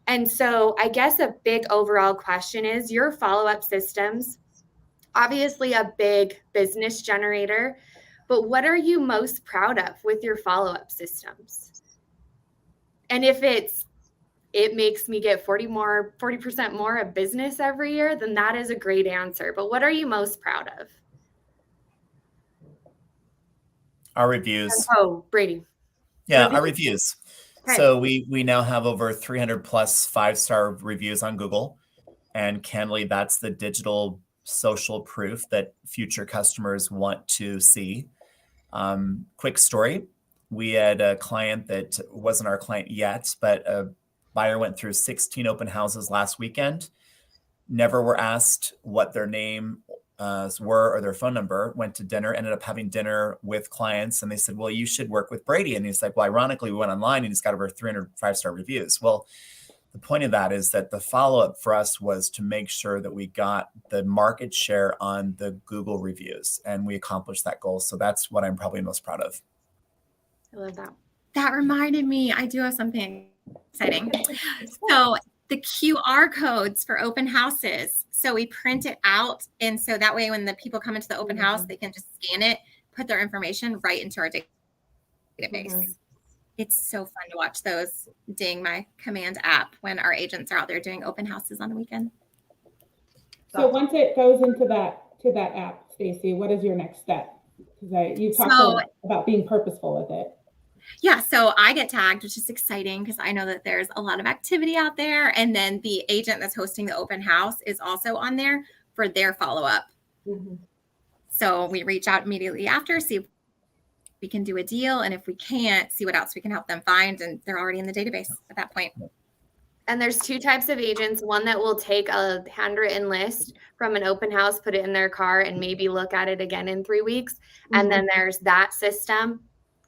[SPEAKER 1] And so I guess a big overall question is your follow-up systems, obviously a big business generator, but what are you most proud of with your follow-up systems? And if it makes me get 40% more of business every year, then that is a great answer. But what are you most proud of?
[SPEAKER 4] Our reviews.
[SPEAKER 1] Oh, Brady.
[SPEAKER 4] Yeah, our reviews.
[SPEAKER 1] Okay.
[SPEAKER 4] So we now have over 300 plus 5-star reviews on Google. And candidly, that's the digital social proof that future customers want to see. Quick story. We had a client that wasn't our client yet, but a buyer went through 16 open houses last weekend. Never were asked what their name were or their phone number, went to dinner, ended up having dinner with clients. And they said, well, you should work with Brady. And he's like, well, ironically, we went online and he's got over 300 5-star reviews. Well, the point of that is that the follow-up for us was to make sure that we got the market share on the Google reviews, and we accomplished that goal. So that's what I'm probably most proud of.
[SPEAKER 1] I love that.
[SPEAKER 3] That reminded me, I do have something exciting. So the QR codes for open houses. So we print it out. And so that way, when the people come into the open house, they can just scan it, put their information right into our database. Mm-hmm. It's so fun to watch those Ding My Command app when our agents are out there doing open houses on the weekend.
[SPEAKER 2] So once it goes into that app, Stacy, what is your next step? Because you talked about being purposeful with it.
[SPEAKER 3] Yeah, so I get tagged, which is exciting because I know that there's a lot of activity out there. And then the agent that's hosting the open house is also on there for their follow-up. Mm-hmm. So we reach out immediately after, see if we can do a deal. And if we can't, see what else we can help them find. And they're already in the database at that point.
[SPEAKER 1] And there's 2 types of agents. One that will take a handwritten list from an open house, put it in their car, and maybe look at it again in 3 weeks. Mm-hmm. And then there's that system,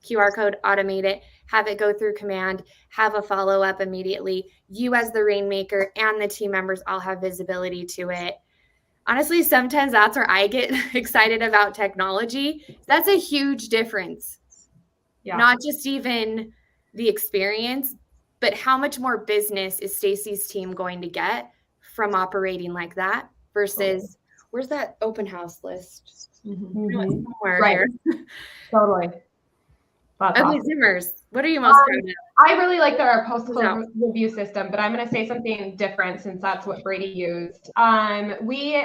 [SPEAKER 1] QR code, automate it, have it go through command, have a follow-up immediately. You as the rainmaker and the team members all have visibility to it. Honestly, sometimes that's where I get excited about technology. That's a huge difference. Yeah. Not just even the experience, but how much more business is Stacy's team going to get from operating like that versus where's that open house list?
[SPEAKER 2] Mhm.
[SPEAKER 1] Somewhere
[SPEAKER 6] Right.
[SPEAKER 1] here.
[SPEAKER 6] Totally. That's
[SPEAKER 1] Okay,
[SPEAKER 6] awesome.
[SPEAKER 1] Zimmers, what are you most proud of?
[SPEAKER 6] I really like our post-close
[SPEAKER 1] No.
[SPEAKER 6] review system, but I'm going to say something different since that's what Brady used. We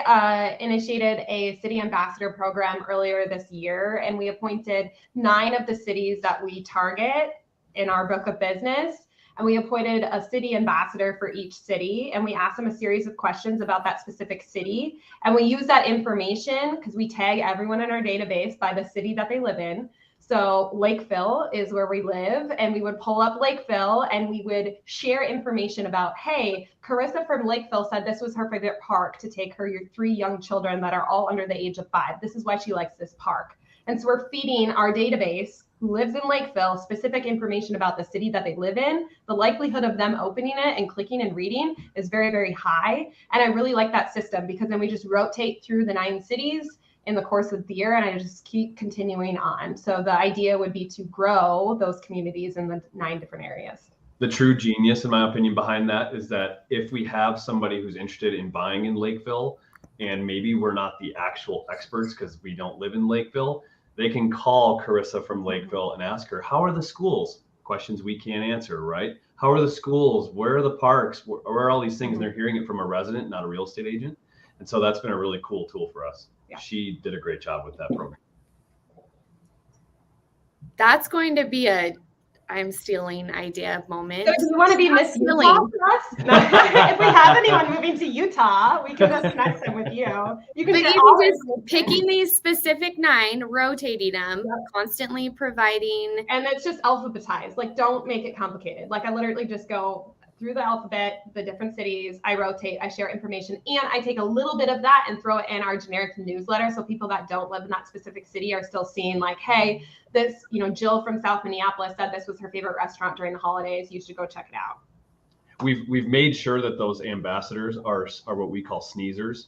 [SPEAKER 6] initiated a city ambassador program earlier this year, and we appointed 9 of the cities that we target in our book of business. And we appointed a city ambassador for each city, and we asked them a series of questions about that specific city. And we use that information because we tag everyone in our database by the city that they live in. So Lakeville is where we live, and we would pull up Lakeville and we would share information about, hey, Carissa from Lakeville said this was her favorite park to take her 3 young children that are all under the age of 5. This is why she likes this park. And so we're feeding our database who lives in Lakeville specific information about the city that they live in. The likelihood of them opening it and clicking and reading is very, very high. And I really like that system because then we just rotate through the 9 cities in the course of the year, and I just keep continuing on. So the idea would be to grow those communities in the 9 different areas.
[SPEAKER 5] The true genius, in my opinion, behind that is that if we have somebody who's interested in buying in Lakeville, and maybe we're not the actual experts because we don't live in Lakeville, they can call Carissa from Lakeville and ask her, how are the schools? Questions we can't answer, right? How are the schools? Where are the parks? Where are all these things? And they're hearing it from a resident, not a real estate agent. And so that's been a really cool tool for us.
[SPEAKER 6] Yeah.
[SPEAKER 5] She did a great job with that program.
[SPEAKER 1] That's going to be a I'm stealing idea moment.
[SPEAKER 6] So do you want to be Miss
[SPEAKER 1] Stealing.
[SPEAKER 6] Utah for us? If we have anyone moving to Utah, we can just connect them with you. You can
[SPEAKER 1] But
[SPEAKER 6] share
[SPEAKER 1] even
[SPEAKER 6] all
[SPEAKER 1] just
[SPEAKER 6] this-
[SPEAKER 1] picking these specific 9, rotating them, constantly providing.
[SPEAKER 6] And it's just alphabetized. Like, don't make it complicated. Like, I literally just go through the alphabet, the different cities, I rotate, I share information, and I take a little bit of that and throw it in our generic newsletter. So people that don't live in that specific city are still seeing like, hey, this, Jill from South Minneapolis said this was her favorite restaurant during the holidays. You should go check it out.
[SPEAKER 5] We've made sure that those ambassadors are what we call sneezers.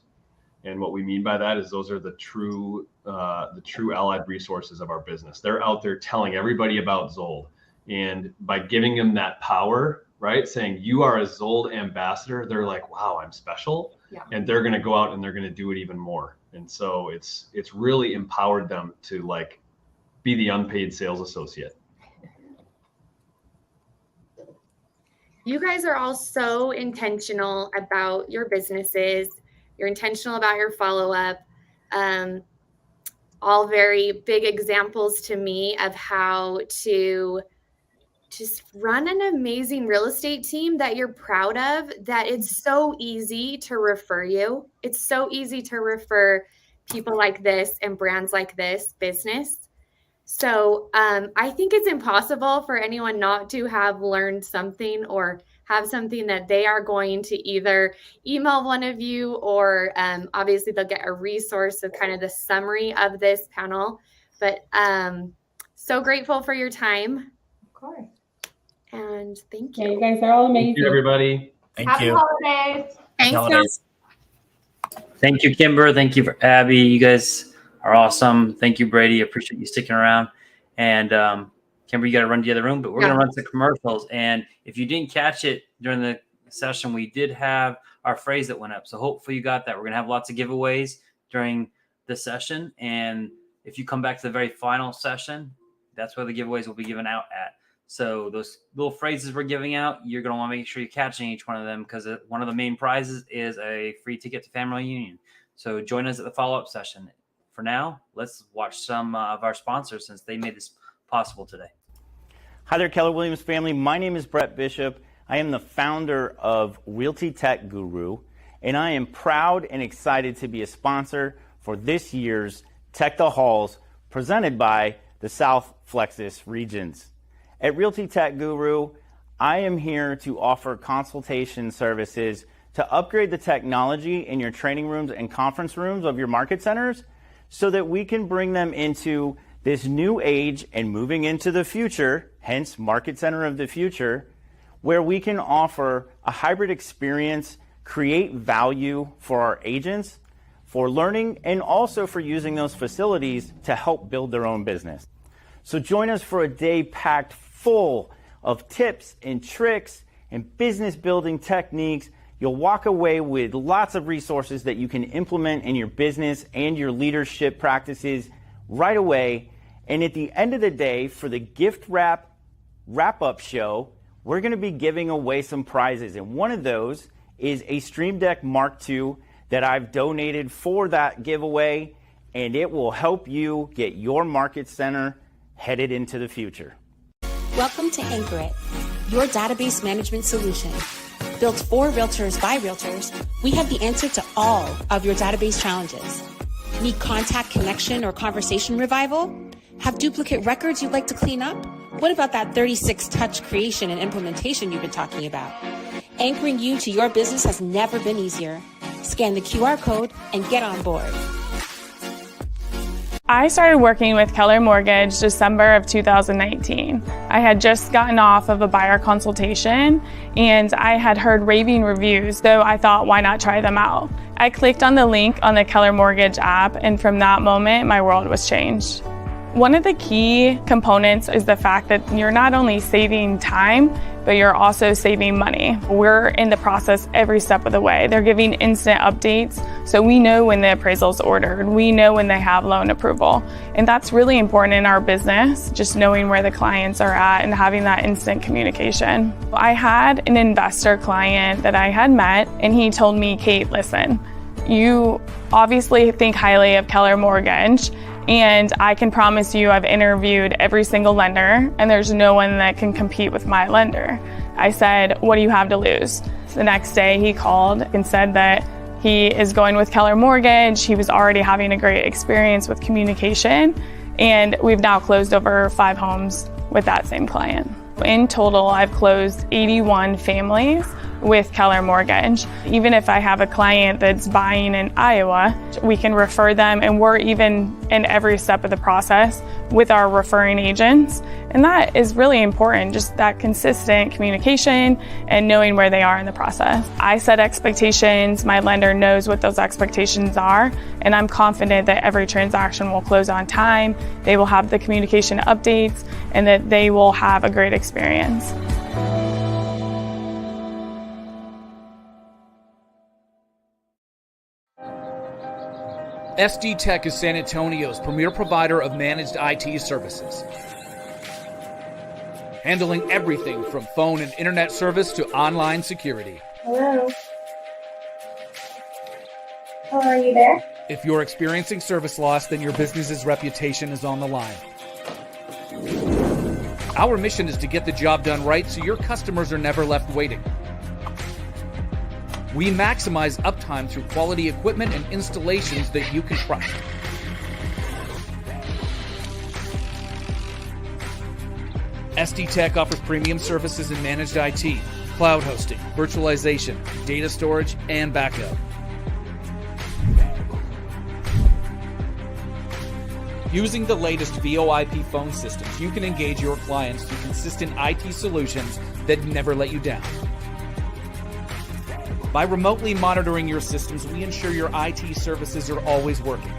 [SPEAKER 5] And what we mean by that is those are the true allied resources of our business. They're out there telling everybody about Zold. And by giving them that power, right, saying you are a Zold ambassador, they're like, wow, I'm special.
[SPEAKER 6] Yeah.
[SPEAKER 5] And they're going to go out and they're going to do it even more. And so it's really empowered them to like be the unpaid sales associate.
[SPEAKER 1] You guys are all so intentional about your businesses. You're intentional about your follow-up. All very big examples to me of how to just run an amazing real estate team that you're proud of, that it's so easy to refer you. It's so easy to refer people like this and brands like this business. So I think it's impossible for anyone not to have learned something or have something that they are going to either email one of you or obviously they'll get a resource of kind of the summary of this panel. But so grateful for your time.
[SPEAKER 6] Of course.
[SPEAKER 1] And thank
[SPEAKER 2] Yeah,
[SPEAKER 1] you.
[SPEAKER 2] you guys are all amazing.
[SPEAKER 5] Thank you, everybody.
[SPEAKER 4] Thank
[SPEAKER 6] Happy
[SPEAKER 4] you.
[SPEAKER 6] holidays.
[SPEAKER 3] Thanks, y'all.
[SPEAKER 4] Holidays.
[SPEAKER 7] Thank you, Kimber. Thank you for Abby. You guys are awesome. Thank you, Brady. Appreciate you sticking around. And Kimber, you got to run to the other room, but we're going to run some commercials. And if you didn't catch it during the session, we did have our phrase that went up. So hopefully you got that. We're going to have lots of giveaways during the session. And if you come back to the very final session, that's where the giveaways will be given out at. So those little phrases we're giving out, you're going to want to make sure you're catching each one of them because one of the main prizes is a free ticket to Family Union. So join us at the follow-up session. For now, let's watch some of our sponsors since they made this possible today.
[SPEAKER 8] Hi there, Keller Williams family. My name is Brett Bishop. I am the founder of Realty Tech Guru, and I am proud and excited to be a sponsor for this year's Tech the Halls presented by the South Flexus Regions. At Realty Tech Guru, I am here to offer consultation services to upgrade the technology in your training rooms and conference rooms of your market centers so that we can bring them into this new age and moving into the future, hence Market Center of the Future, where we can offer a hybrid experience, create value for our agents, for learning, and also for using those facilities to help build their own business. So join us for a day packed full of tips and tricks and business building techniques You'll walk away with lots of resources that you can implement in your business and your leadership practices right away. And at the end of the day, for the gift wrap-up show, we're going to be giving away some prizes. And one of those is a Stream Deck Mark II that I've donated for that giveaway, and it will help you get your market center headed into the future.
[SPEAKER 9] Welcome to Anchor It, your database management solution. Built for realtors by realtors, we have the answer to all of your database challenges. Need contact connection or conversation revival? Have duplicate records you'd like to clean up? What about that 36-touch creation and implementation you've been talking about? Anchoring you to your business has never been easier. Scan the QR code and get on board.
[SPEAKER 10] I started working with Keller Mortgage December of 2019. I had just gotten off of a buyer consultation and I had heard raving reviews, so I thought, why not try them out? I clicked on the link on the Keller Mortgage app, and from that moment, my world was changed. One of the key components is the fact that you're not only saving time, but you're also saving money. We're in the process every step of the way. They're giving instant updates, so we know when the appraisal's ordered. We know when they have loan approval. And that's really important in our business, just knowing where the clients are at and having that instant communication. I had an investor client that I had met, and he told me, Kate, listen, you obviously think highly of Keller Mortgage, and I can promise you I've interviewed every single lender and there's no one that can compete with my lender. I said, what do you have to lose? The next day he called and said that he is going with Keller Mortgage. He was already having a great experience with communication, and we've now closed over 5 homes with that same client. In total, I've closed 81 families with Keller Mortgage. Even if I have a client that's buying in Iowa, we can refer them, and we're even in every step of the process with our referring agents. And that is really important, just that consistent communication and knowing where they are in the process. I set expectations, my lender knows what those expectations are, and I'm confident that every transaction will close on time, they will have the communication updates, and that they will have a great experience.
[SPEAKER 11] SD Tech is San Antonio's premier provider of managed IT services, handling everything from phone and internet service to online security.
[SPEAKER 12] Hello? Oh, are you there?
[SPEAKER 11] If you're experiencing service loss, then your business's reputation is on the line. Our mission is to get the job done right so your customers are never left waiting. We maximize uptime through quality equipment and installations that you can trust. SD Tech offers premium services in managed IT, cloud hosting, virtualization, data storage, and backup. Using the latest VoIP phone systems, you can engage your clients through consistent IT solutions that never let you down. By remotely monitoring your systems, we ensure your IT services are always working.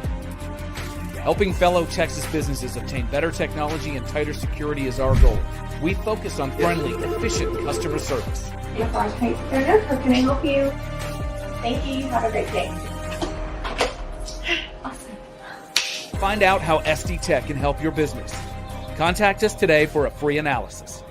[SPEAKER 11] Helping fellow Texas businesses obtain better technology and tighter security is our goal. We focus on friendly, efficient customer service.
[SPEAKER 12] How can I help you? Thank you. Have a great day. Awesome.
[SPEAKER 11] Find out how SD Tech can help your business. Contact us today for a free analysis.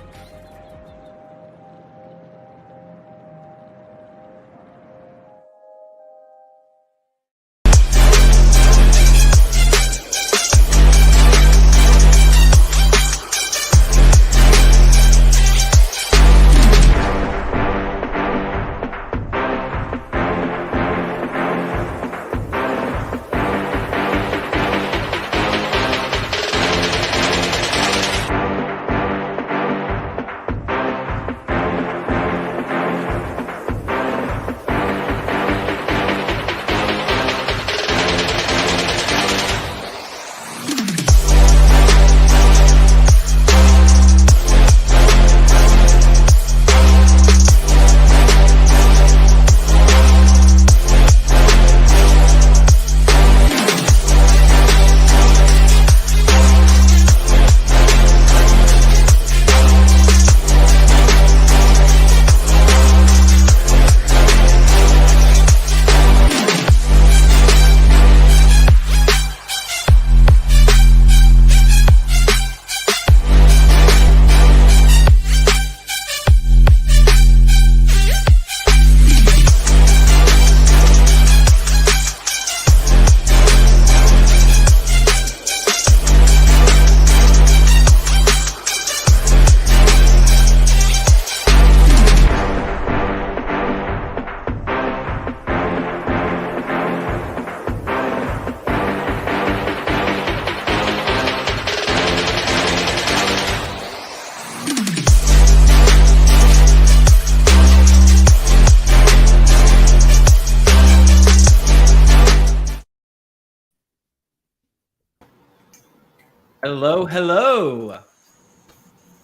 [SPEAKER 13] Hello, hello.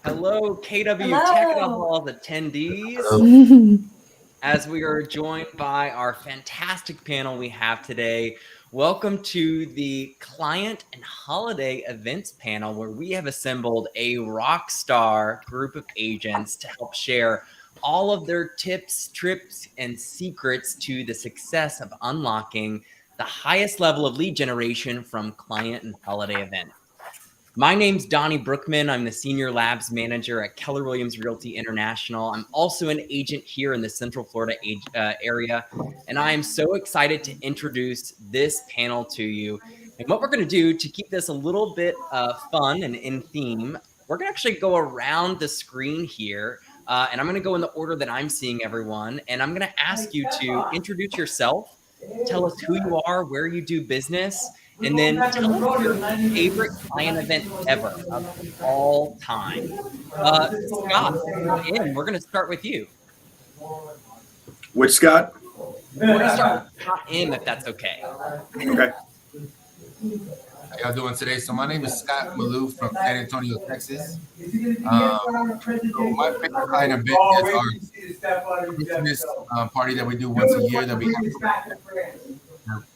[SPEAKER 13] Hello, KW Tech Hall attendees. As we are joined by our fantastic panel we have today, welcome to the Client and Holiday Events panel, where we have assembled a rock star group of agents to help share all of their tips, trips, and secrets to the success of unlocking the highest level of lead generation from client and holiday events. My name's Donnie Brookman. I'm the Senior Labs Manager at Keller Williams Realty International. I'm also an agent here in the Central Florida area, and I am so excited to introduce this panel to you. And what we're going to do to keep this a little bit fun and in theme, we're going to actually go around the screen here, and I'm going to go in the order that I'm seeing everyone, and I'm going to ask you to introduce yourself, tell us who you are, where you do business, and then tell us your favorite client event ever of all time. Scott, we're going to start with you.
[SPEAKER 14] Which Scott?
[SPEAKER 13] We're going to start with Scott M, if that's okay.
[SPEAKER 14] Okay.
[SPEAKER 15] How y'all doing today? So my name is Scott Malou from San Antonio, Texas. So my favorite client event is our Christmas party that we do once a year that we have.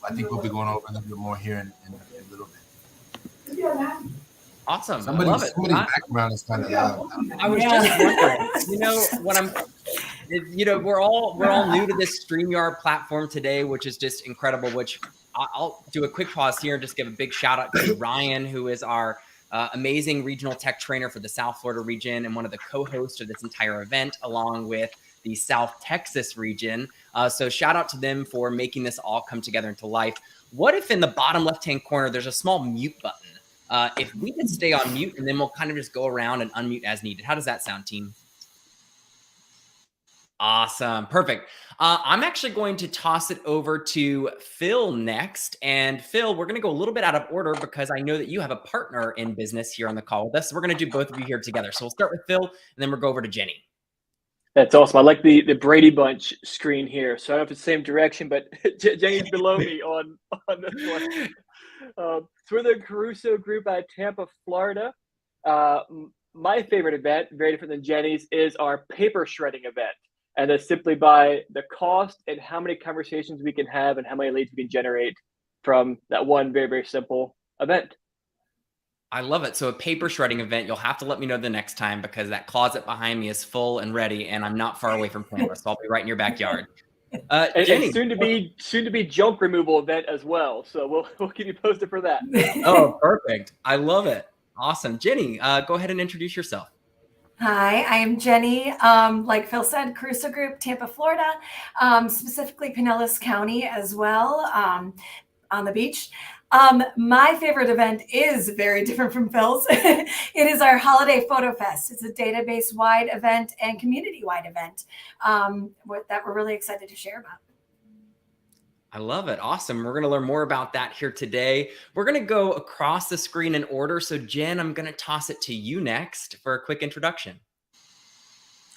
[SPEAKER 15] I think we'll be going over a little bit more here in a little bit.
[SPEAKER 13] Awesome.
[SPEAKER 15] Somebody's background is kind of loud.
[SPEAKER 13] I was just wondering, we're all new to this StreamYard platform today, which is just incredible, which I'll do a quick pause here and just give a big shout out to Ryan, who is our amazing regional tech trainer for the South Florida region and one of the co-hosts of this entire event, along with the South Texas region. So shout out to them for making this all come together into life. What if in the bottom left-hand corner, there's a small mute button? If we could stay on mute, and then we'll kind of just go around and unmute as needed. How does that sound, team? Awesome. Perfect. I'm actually going to toss it over to Phil next. And Phil, we're going to go a little bit out of order because I know that you have a partner in business here on the call with us. So we're going to do both of you here together. So we'll start with Phil, and then we'll go over to Jenny.
[SPEAKER 16] That's awesome. I like the Brady Bunch screen here. So I don't know if it's the same direction, but Jenny's below me on this one. So we're the Caruso Group out of Tampa, Florida. My favorite event, very different than Jenny's, is our paper shredding event. And that's simply by the cost and how many conversations we can have and how many leads we can generate from that one very, very simple event.
[SPEAKER 13] I love it. So a paper shredding event, you'll have to let me know the next time because that closet behind me is full and ready, and I'm not far away from Tampa, so I'll be right in your backyard. Jenny,
[SPEAKER 16] and soon to be junk removal event as well. So we'll keep you posted for that.
[SPEAKER 13] Oh, perfect. I love it. Awesome. Jenny, go ahead and introduce yourself.
[SPEAKER 17] Hi, I am Jenny. Like Phil said, Caruso Group, Tampa, Florida, specifically Pinellas County as well, on the beach. My favorite event is very different from Phil's. It is our Holiday Photo Fest. It's a database-wide event and community-wide event that we're really excited to share about.
[SPEAKER 13] I love it. Awesome. We're going to learn more about that here today. We're going to go across the screen in order. So Jen, I'm going to toss it to you next for a quick introduction.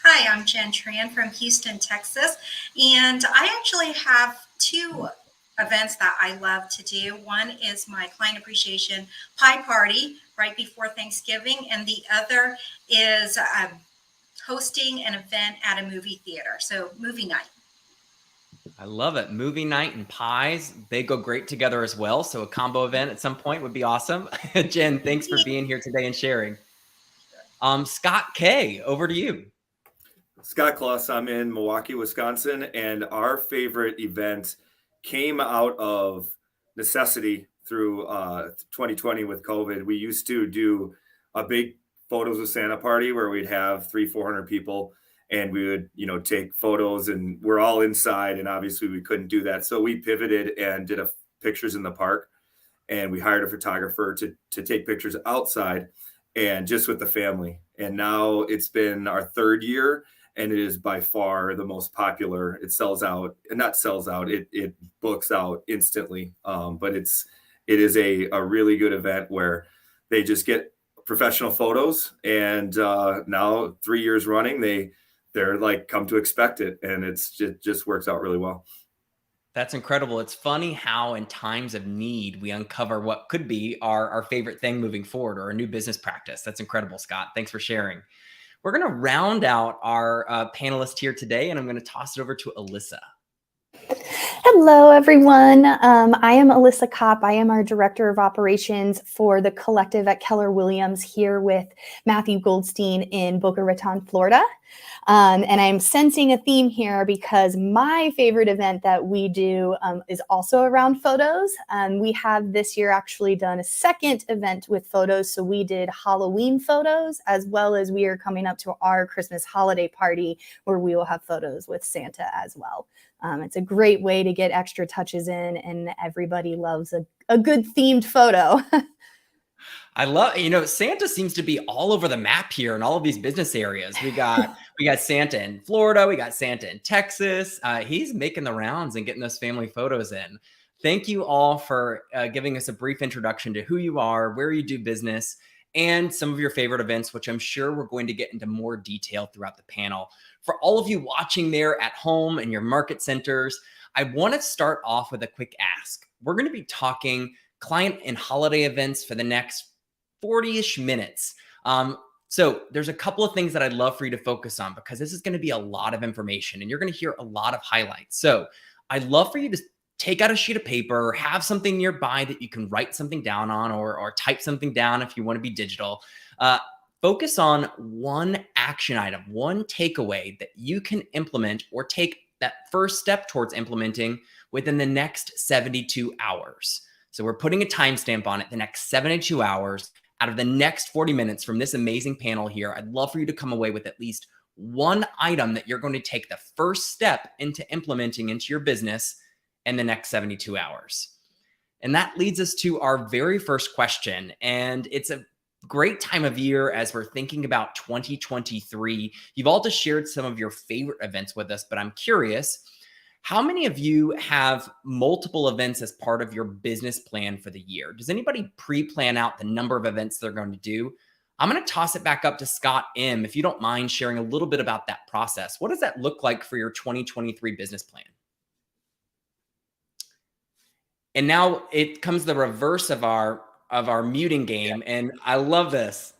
[SPEAKER 18] Hi, I'm Jen Tran from Houston, Texas. And I actually have two events that I love to do. One is my client appreciation pie party right before Thanksgiving. And the other is hosting an event at a movie theater. So movie night.
[SPEAKER 13] I love it. Movie night and pies, they go great together as well. So a combo event at some point would be awesome. Jen, thanks for being here today and sharing. Scott K, over to you.
[SPEAKER 14] Scott Kloss, I'm in Milwaukee, Wisconsin, and our favorite event came out of necessity through 2020 with COVID. We used to do a big photos with Santa party where we'd have 300-400 people. And we would, take photos, and we're all inside, and obviously we couldn't do that. So we pivoted and did pictures in the park, and we hired a photographer to take pictures outside and just with the family. And now it's been our third year, and it is by far the most popular. It sells out, and not sells out, it books out instantly. But it is a really good event where they just get professional photos, and now 3 years running, they're like come to expect it, and it just works out really well.
[SPEAKER 13] That's incredible. It's funny how in times of need, we uncover what could be our favorite thing moving forward or a new business practice. That's incredible, Scott. Thanks for sharing. We're going to round out our panelist here today, and I'm going to toss it over to Alyssa.
[SPEAKER 19] Hello, everyone. I am Alyssa Kopp. I am our Director of Operations for the collective at Keller Williams here with Matthew Goldstein in Boca Raton, Florida. And I'm sensing a theme here because my favorite event that we do is also around photos. We have this year actually done a second event with photos. So we did Halloween photos, as well as we are coming up to our Christmas holiday party where we will have photos with Santa as well. It's a great way to get extra touches in, and everybody loves a good themed photo.
[SPEAKER 13] I love, Santa seems to be all over the map here in all of these business areas. We got Santa in Florida. We got Santa in Texas. He's making the rounds and getting those family photos in. Thank you all for giving us a brief introduction to who you are, where you do business, and some of your favorite events, which I'm sure we're going to get into more detail throughout the panel. For all of you watching there at home in your market centers, I want to start off with a quick ask. We're going to be talking client and holiday events for the next 40-ish minutes. So there's a couple of things that I'd love for you to focus on because this is going to be a lot of information and you're going to hear a lot of highlights. So I'd love for you to take out a sheet of paper, have something nearby that you can write something down on or type something down if you want to be digital. Focus on one action item, one takeaway that you can implement or take that first step towards implementing within the next 72 hours. So we're putting a timestamp on it, the next 72 hours. Out of the next 40 minutes from this amazing panel here, I'd love for you to come away with at least one item that you're going to take the first step into implementing into your business in the next 72 hours. And that leads us to our very first question. And it's a great time of year as we're thinking about 2023. You've all just shared some of your favorite events with us, but I'm curious, how many of you have multiple events as part of your business plan for the year? Does anybody pre-plan out the number of events they're going to do? I'm going to toss it back up to Scott M. If you don't mind sharing a little bit about that process. What does that look like for your 2023 business plan? And now it comes the reverse of our muting game. And I love this.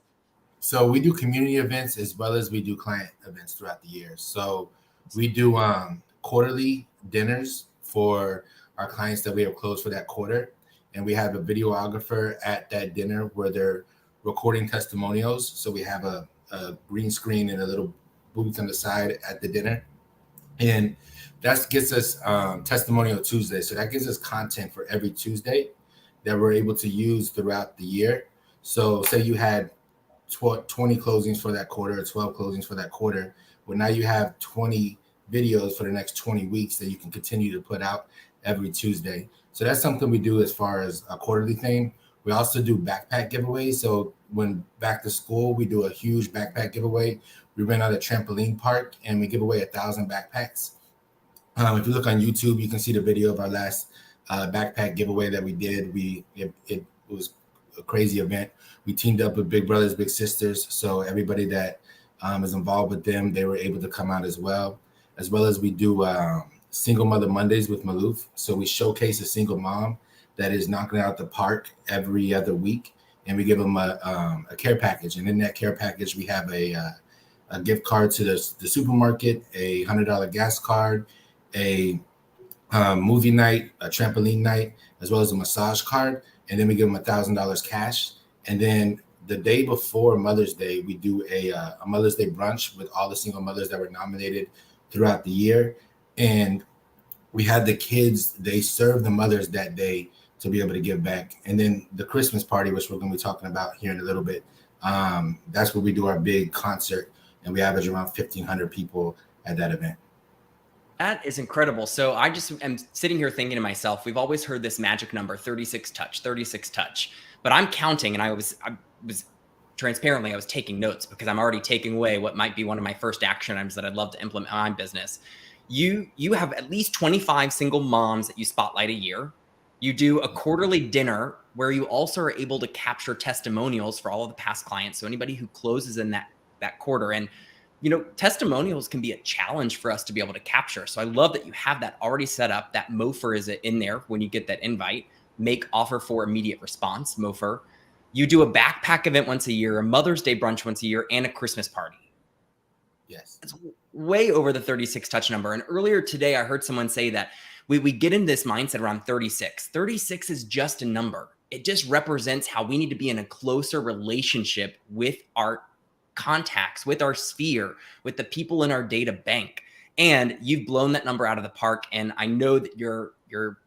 [SPEAKER 15] So we do community events as well as we do client events throughout the year. So we do quarterly dinners for our clients that we have closed for that quarter. And we have a videographer at that dinner where they're recording testimonials. So we have a green screen and a little booth on the side at the dinner. And that gets us Testimonial Tuesday. So that gives us content for every Tuesday that we're able to use throughout the year. So say you had 20 closings for that quarter or 12 closings for that quarter. Well, now you have 20 videos for the next 20 weeks that you can continue to put out every Tuesday. So that's something we do as far as a quarterly thing. We also do backpack giveaways. So when back to school, we do a huge backpack giveaway. We rent out a trampoline park and we give away 1,000 backpacks. If you look on YouTube, you can see the video of our last backpack giveaway that we did. It was a crazy event. We teamed up with Big Brothers Big Sisters. So everybody that is involved with them, they were able to come out as well as we do Single Mother Mondays with Maloof. So we showcase a single mom that is knocking out the park every other week, and we give them a care package. And in that care package, we have a gift card to the supermarket, a $100 gas card, a movie night, a trampoline night, as well as a massage card. And then we give them $1,000 cash. And then the day before Mother's Day, we do a Mother's Day brunch with all the single mothers that were nominated throughout the year. And we had the kids, they served the mothers that day to be able to give back. And then the Christmas party, which we're going to be talking about here in a little bit, that's where we do our big concert, and we average around 1,500 people at that event.
[SPEAKER 13] That is incredible. So I just am sitting here thinking to myself, we've always heard this magic number, 36 touch, but I'm counting, and I was transparently, I was taking notes because I'm already taking away what might be one of my first action items that I'd love to implement in my business. You have at least 25 single moms that you spotlight a year. You do a quarterly dinner where you also are able to capture testimonials for all of the past clients. So anybody who closes in that quarter, and testimonials can be a challenge for us to be able to capture. So I love that you have that already set up. That MOFR is in there when you get that invite. Make offer for immediate response, MOFR. You do a backpack event once a year, a Mother's Day brunch once a year, and a Christmas party.
[SPEAKER 15] Yes.
[SPEAKER 13] It's way over the 36 touch number. And earlier today, I heard someone say that we get in this mindset around 36. 36 is just a number. It just represents how we need to be in a closer relationship with our contacts, with our sphere, with the people in our data bank. And you've blown that number out of the park. And I know that your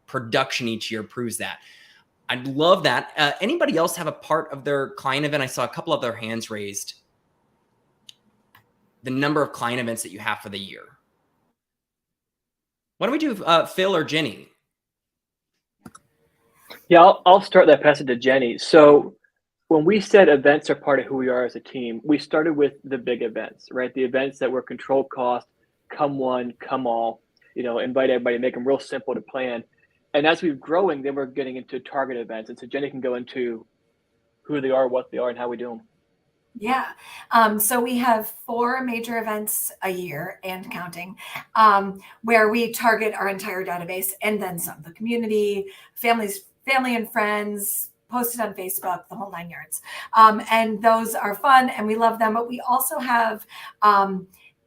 [SPEAKER 13] production each year proves that. I love that. Anybody else have a part of their client event? I saw a couple of their hands raised. The number of client events that you have for the year. Why don't we do Phil or Jenny?
[SPEAKER 16] Yeah, I'll start that, pass it to Jenny. So when we said events are part of who we are as a team, we started with the big events, right? The events that were controlled cost, come one, come all, invite everybody, make them real simple to plan. And as we've growing, then we're getting into target events. And so Jenny can go into who they are, what they are, and how we do them.
[SPEAKER 17] Yeah. So we have 4 major events a year and counting, where we target our entire database and then some, the community, family and friends, posted on Facebook, the whole 9 yards. And those are fun and we love them, but we also have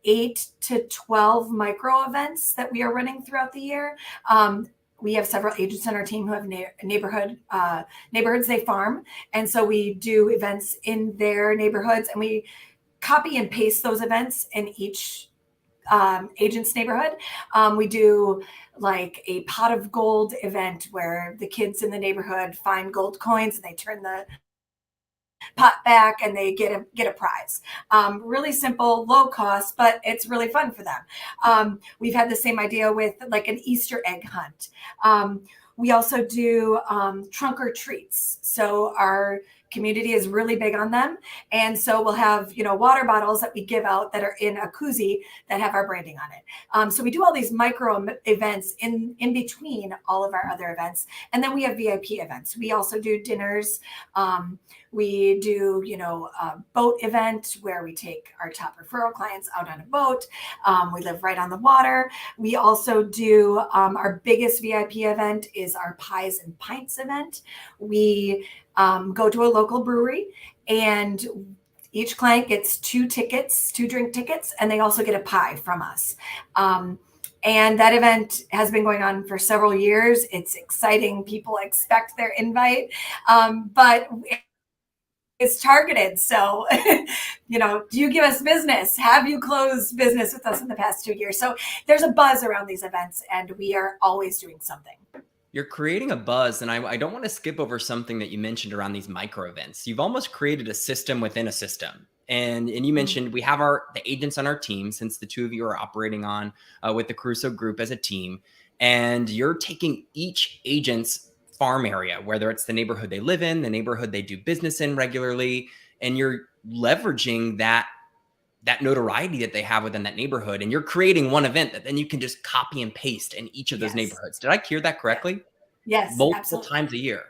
[SPEAKER 17] 8 to 12 micro events that we are running throughout the year. We have several agents on our team who have neighborhoods they farm. And so we do events in their neighborhoods and we copy and paste those events in each agent's neighborhood. We do like a pot of gold event where the kids in the neighborhood find gold coins and they turn the pot back and they get a prize. Really simple, low cost, but it's really fun for them. We've had the same idea with like an Easter egg hunt. We also do trunk or treats. So our community is really big on them. And so we'll have, water bottles that we give out that are in a koozie that have our branding on it. So we do all these micro events in between all of our other events. And then we have VIP events. We also do dinners. We do, a boat event where we take our top referral clients out on a boat. We live right on the water. We also do our biggest VIP event is our Pies and Pints event. We go to a local brewery and each client gets 2 drink tickets, and they also get a pie from us. And that event has been going on for several years. It's exciting. People expect their invite, but it's targeted. So, do you give us business? Have you closed business with us in the past 2 years? So there's a buzz around these events and we are always doing something.
[SPEAKER 13] You're creating a buzz, and I don't want to skip over something that you mentioned around these micro events. You've almost created a system within a system. And you mentioned we have the agents on our team, since the 2 of you are operating on with the Caruso group as a team, and you're taking each agent's farm area, whether it's the neighborhood they live in, the neighborhood they do business in regularly, and you're leveraging that notoriety that they have within that neighborhood. And you're creating one event that then you can just copy and paste in each of those neighborhoods. Did I hear that correctly?
[SPEAKER 17] Yes.
[SPEAKER 13] Multiple
[SPEAKER 17] absolutely.
[SPEAKER 13] times a year.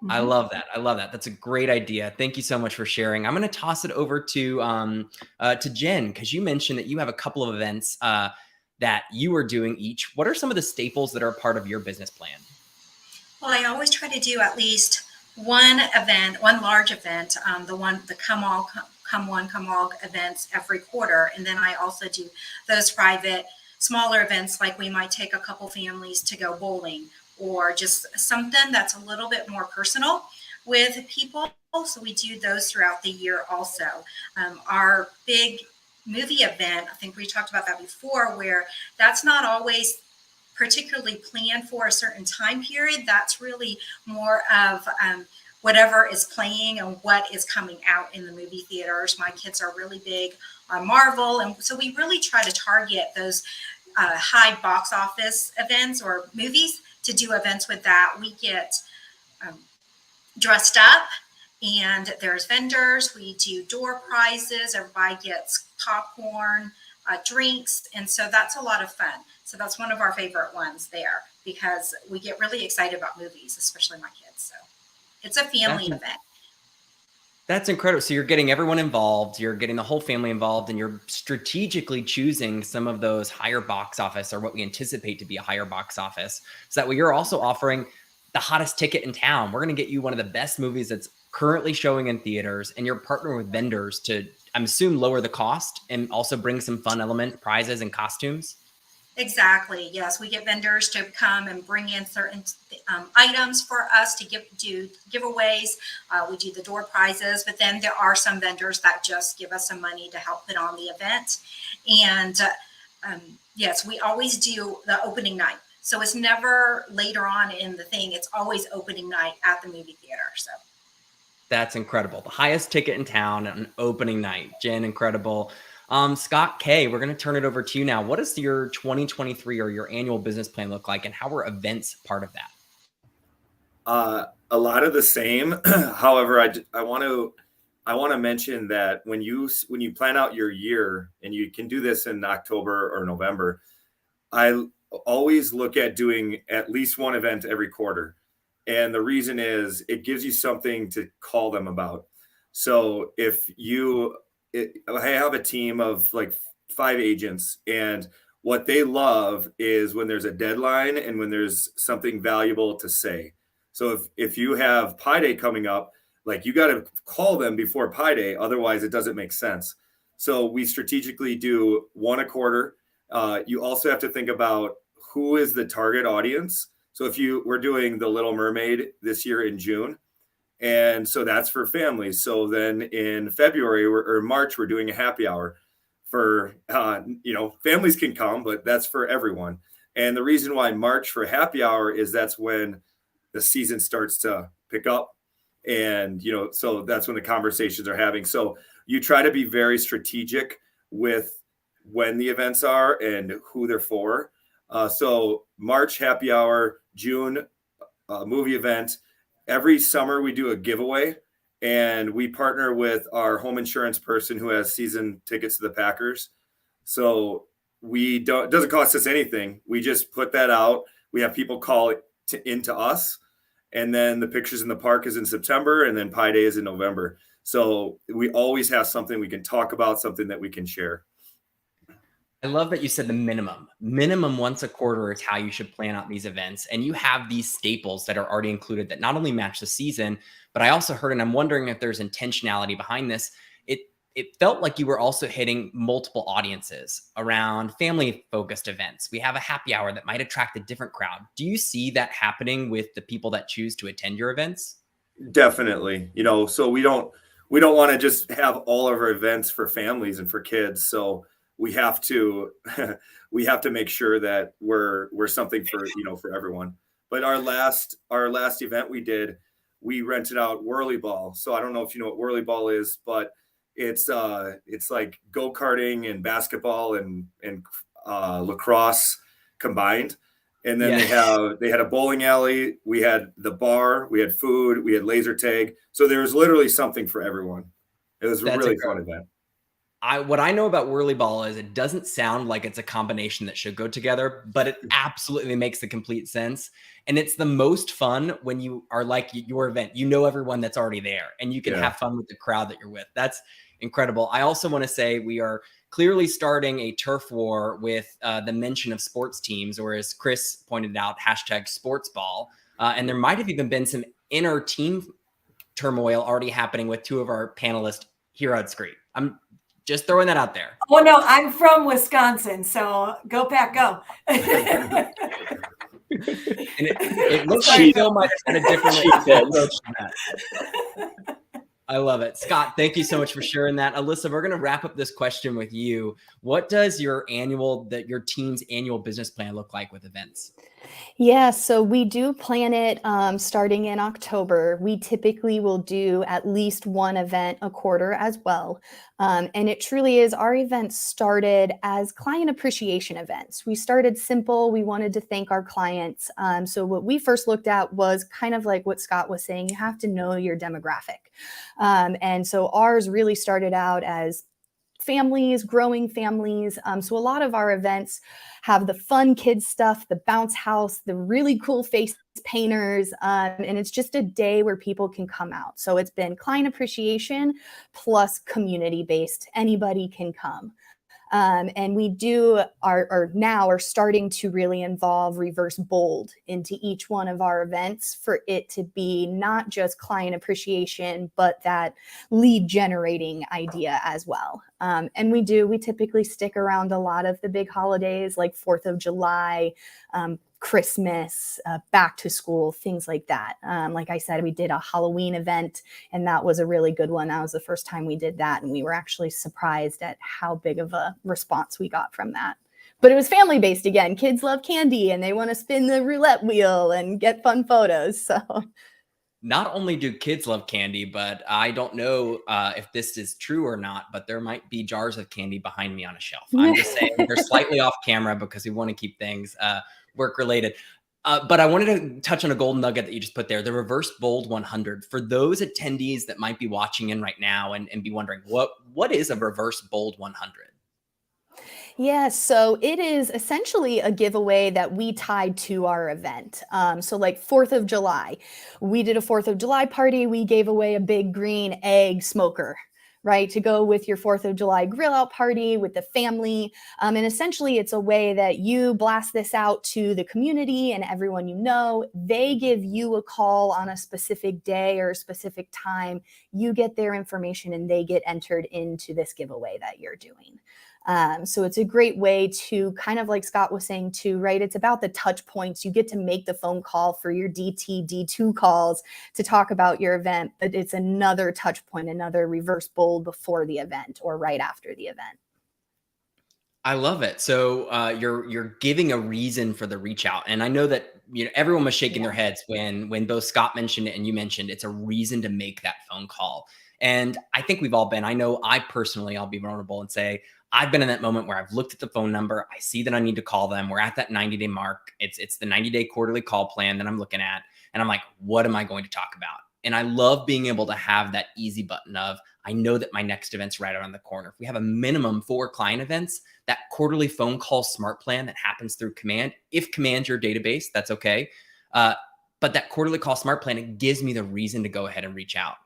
[SPEAKER 17] Mm-hmm.
[SPEAKER 13] I love that. That's a great idea. Thank you so much for sharing. I'm going to toss it over to Jen, because you mentioned that you have a couple of events that you are doing each. What are some of the staples that are part of your business plan?
[SPEAKER 18] Well, I always try to do at least one large event, the come one, come all events every quarter. And then I also do those private, smaller events, like we might take a couple families to go bowling, or just something that's a little bit more personal with people. So we do those throughout the year also. Our big movie event, I think we talked about that before, where that's not always particularly planned for a certain time period. That's really more of whatever is playing and what is coming out in the movie theaters. My kids are really big on Marvel. And so we really try to target those high box office events or movies to do events with that. We get dressed up and there's vendors. We do door prizes. Everybody gets popcorn, drinks. And so that's a lot of fun. So that's one of our favorite ones there, because we get really excited about movies, especially my kids. So it's a family event.
[SPEAKER 13] That's incredible. So you're getting everyone involved, you're getting the whole family involved, and you're strategically choosing some of those higher box office or what we anticipate to be a higher box office. So that way you're also offering the hottest ticket in town. We're going to get you one of the best movies that's currently showing in theaters, and you're partnering with vendors to, I'm assuming, lower the cost and also bring some fun element, prizes and costumes.
[SPEAKER 18] Exactly. Yes, we get vendors to come and bring in certain items for us to do giveaways. We do the door prizes, but then there are some vendors that just give us some money to help put on the event. And yes, we always do the opening night. So it's never later on in the thing. It's always opening night at the movie theater. So
[SPEAKER 13] that's incredible. The highest ticket in town on opening night. Jen, incredible. Scott K, we're going to turn it over to you now. What does your 2023 or your annual business plan look like, and how are events part of that?
[SPEAKER 14] A lot of the same. However, I want to mention that when you plan out your year, and you can do this in October or November, I always look at doing at least one event every quarter. And the reason is it gives you something to call them about. So if I have a team of like 5 agents, and what they love is when there's a deadline and when there's something valuable to say. So if you have Pi Day coming up, like, you got to call them before Pi Day, otherwise it doesn't make sense. So we strategically do one a quarter. You also have to think about who is the target audience. So we're doing The Little Mermaid this year in June. And so that's for families. So then in February or March, we're doing a happy hour for, families can come, but that's for everyone. And the reason why March for happy hour is that's when the season starts to pick up. And, so that's when the conversations are having. So you try to be very strategic with when the events are and who they're for. So March happy hour, June movie event. Every summer we do a giveaway, and we partner with our home insurance person who has season tickets to the Packers. So it doesn't cost us anything. We just put that out. We have people call it into us, and then the Pictures in the Park is in September, and then Pi Day is in November. So we always have something we can talk about, something that we can share.
[SPEAKER 13] I love that you said the minimum once a quarter is how you should plan out these events. And you have these staples that are already included that not only match the season, but I also heard, and I'm wondering if there's intentionality behind this. It felt like you were also hitting multiple audiences around family focused events. We have a happy hour that might attract a different crowd. Do you see that happening with the people that choose to attend your events?
[SPEAKER 14] Definitely. So we don't want to just have all of our events for families and for kids. So we have to make sure that we're something for everyone. But our last event we rented out Whirly Ball. So I don't know if you know what Whirly Ball is, but it's like go-karting and basketball and lacrosse combined. And then they had a bowling alley. We had the bar, we had food, we had laser tag. So there was literally something for everyone. It was a really fun event.
[SPEAKER 13] What I know about Whirly Ball is it doesn't sound like it's a combination that should go together, but it absolutely makes the complete sense. And it's the most fun when you are like your event, everyone that's already there, and you can have fun with the crowd that you're with. That's incredible. I also want to say we are clearly starting a turf war with the mention of sports teams, or as Chris pointed out, #sportsball. And there might have even been some inner team turmoil already happening with 2 of our panelists here on screen. I'm just throwing that out there.
[SPEAKER 17] Oh, no, I'm from Wisconsin, so go Pack, go.
[SPEAKER 13] And it looks like Phil might have had a different approach to that. I love it. Scott, thank you so much for sharing that. Alyssa, we're going to wrap up this question with you. What does your team's annual business plan look like with events?
[SPEAKER 19] Yeah, so we do plan it starting in October. We typically will do at least one event a quarter as well. And it truly is, our events started as client appreciation events. We started simple. We wanted to thank our clients. So what we first looked at was kind of like what Scott was saying, you have to know your demographic. And so ours really started out as families, growing families. So a lot of our events have the fun kids stuff, the bounce house, the really cool face painters, and it's just a day where people can come out. So it's been client appreciation plus community based. Anybody can come. And we are starting to really involve reverse bold into each one of our events for it to be not just client appreciation, but that lead generating idea as well. And we typically stick around a lot of the big holidays like 4th of July, Christmas, back to school, things like that. Like I said, we did a Halloween event, and that was a really good one. That was the first time we did that, and we were actually surprised at how big of a response we got from that. But it was family based again. Kids love candy, and they want to spin the roulette wheel and get fun photos. So.
[SPEAKER 13] Not only do kids love candy, but I don't know if this is true or not, but there might be jars of candy behind me on a shelf. I'm just saying they're slightly off camera because we want to keep things work related. But I wanted to touch on a golden nugget that you just put there, the Reverse Bold 100. For those attendees that might be watching in right now and be wondering, what is a Reverse Bold 100?
[SPEAKER 19] Yeah, so it is essentially a giveaway that we tied to our event. So like 4th of July, we did a 4th of July party. We gave away a big green egg smoker, right, to go with your 4th of July grill out party with the family. And essentially it's a way that you blast this out to the community and everyone you know. They give you a call on a specific day or a specific time. You get their information and they get entered into this giveaway that you're doing. So it's a great way to kind of like Scott was saying too, right? It's about the touch points. You get to make the phone call for your DT, D2 calls to talk about your event, but it's another touch point, another reverse bold before the event or right after the event.
[SPEAKER 13] I love it. So you're giving a reason for the reach out. And I know that everyone was shaking their heads when both Scott mentioned it and you mentioned it's a reason to make that phone call. And I think we've all been. I know I personally, I'll be vulnerable and say, I've been in that moment where I've looked at the phone number. I see that I need to call them. We're at that 90-day mark. It's the 90-day quarterly call plan that I'm looking at. And I'm like, what am I going to talk about? And I love being able to have that easy button of, I know that my next event's right around the corner. If we have a minimum 4 client events, that quarterly phone call smart plan that happens through Command, if Command's your database, that's okay. But that quarterly call smart plan, it gives me the reason to go ahead and reach out.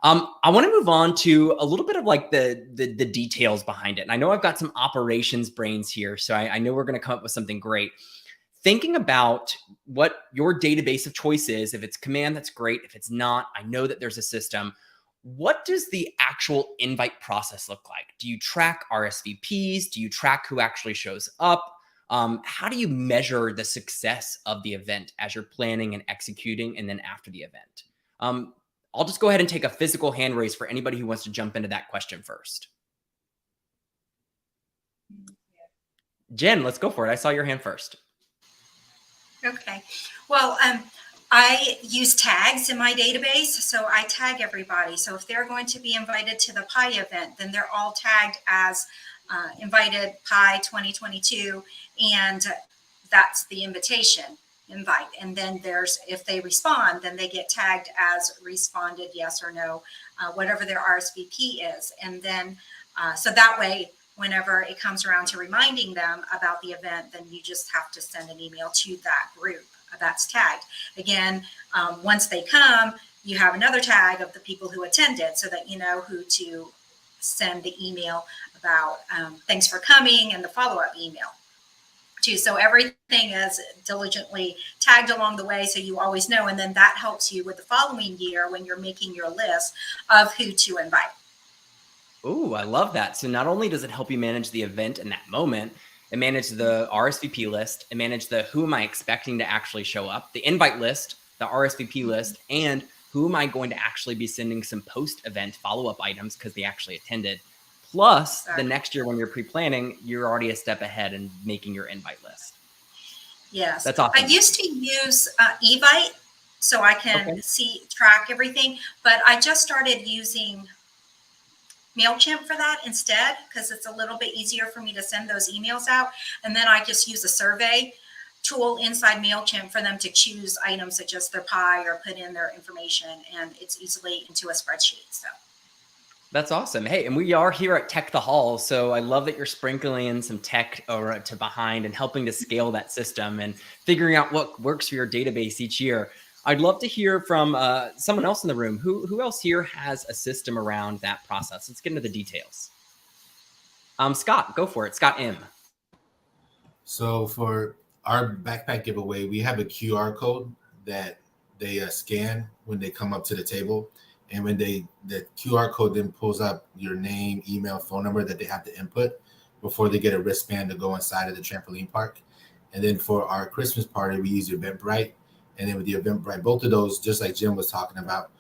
[SPEAKER 13] I want to move on to a little bit of like the details behind it. And I know I've got some operations brains here, so I know we're going to come up with something great. Thinking about what your database of choice is, if it's Command, that's great. If it's not, I know that there's a system. What does the actual invite process look like? Do you track RSVPs? Do you track who actually shows up? How do you measure the success of the event as you're planning and executing and then after the event? I'll just go ahead and take a physical hand raise for anybody who wants to jump into that question first. Jen, let's go for it. I saw your hand first.
[SPEAKER 18] Okay. Well, I use tags in my database, so I tag everybody. So if they're going to be invited to the PI event, then they're all tagged as invited PI 2022, and that's the invitation invite. And then if they respond, then they get tagged as responded, yes or no, whatever their RSVP is. And then, so that way, whenever it comes around to reminding them about the event, then you just have to send an email to that group that's tagged. Again, once they come, you have another tag of the people who attended so that you know who to send the email about thanks for coming and the follow-up email too. So everything is diligently tagged along the way so you always know. And then that helps you with the following year when you're making your list of who to invite.
[SPEAKER 13] Ooh, I love that. So not only does it help you manage the event in that moment, it manages the RSVP list, it manages the who am I expecting to actually show up, the invite list, the RSVP list, and who am I going to actually be sending some post-event follow-up items because they actually attended. Plus, the next year when you're pre-planning, you're already a step ahead in making your invite list.
[SPEAKER 18] Yes.
[SPEAKER 13] That's awesome.
[SPEAKER 18] I used to use Evite so I can track everything, but I just started using MailChimp for that instead because it's a little bit easier for me to send those emails out. And then I just use a survey tool inside MailChimp for them to choose items such as their PI or put in their information, and it's easily into a spreadsheet. So.
[SPEAKER 13] That's awesome. Hey, and we are here at Tech the Hall, so I love that you're sprinkling in some tech or to behind and helping to scale that system and figuring out what works for your database each year. I'd love to hear from someone else in the room. Who else here has a system around that process? Let's get into the details. Scott, go for it. Scott M.
[SPEAKER 15] So for our backpack giveaway, we have a QR code that they scan when they come up to the table. And when the QR code then pulls up your name, email, phone number that they have to input before they get a wristband to go inside of the trampoline park. And then for our Christmas party, we use Eventbrite. And then with the Eventbrite, both of those, just like Jim was talking about,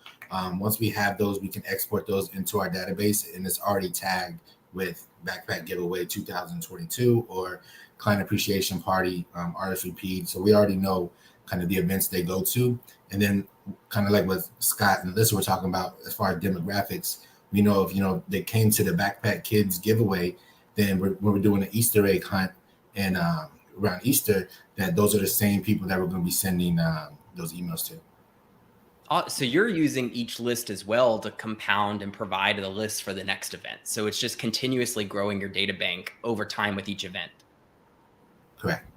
[SPEAKER 15] once we have those, we can export those into our database, and it's already tagged with Backpack Giveaway 2022 or Client Appreciation Party, RSVP. So we already know kind of the events they go to. And then kind of like what Scott and Alyssa were talking about as far as demographics, we know if, they came to the Backpack Kids giveaway, then when we're doing an Easter egg hunt and around Easter, that those are the same people that we're going to be sending those emails to.
[SPEAKER 13] So you're using each list as well to compound and provide the list for the next event. So it's just continuously growing your data bank over time with each event.
[SPEAKER 15] Correct.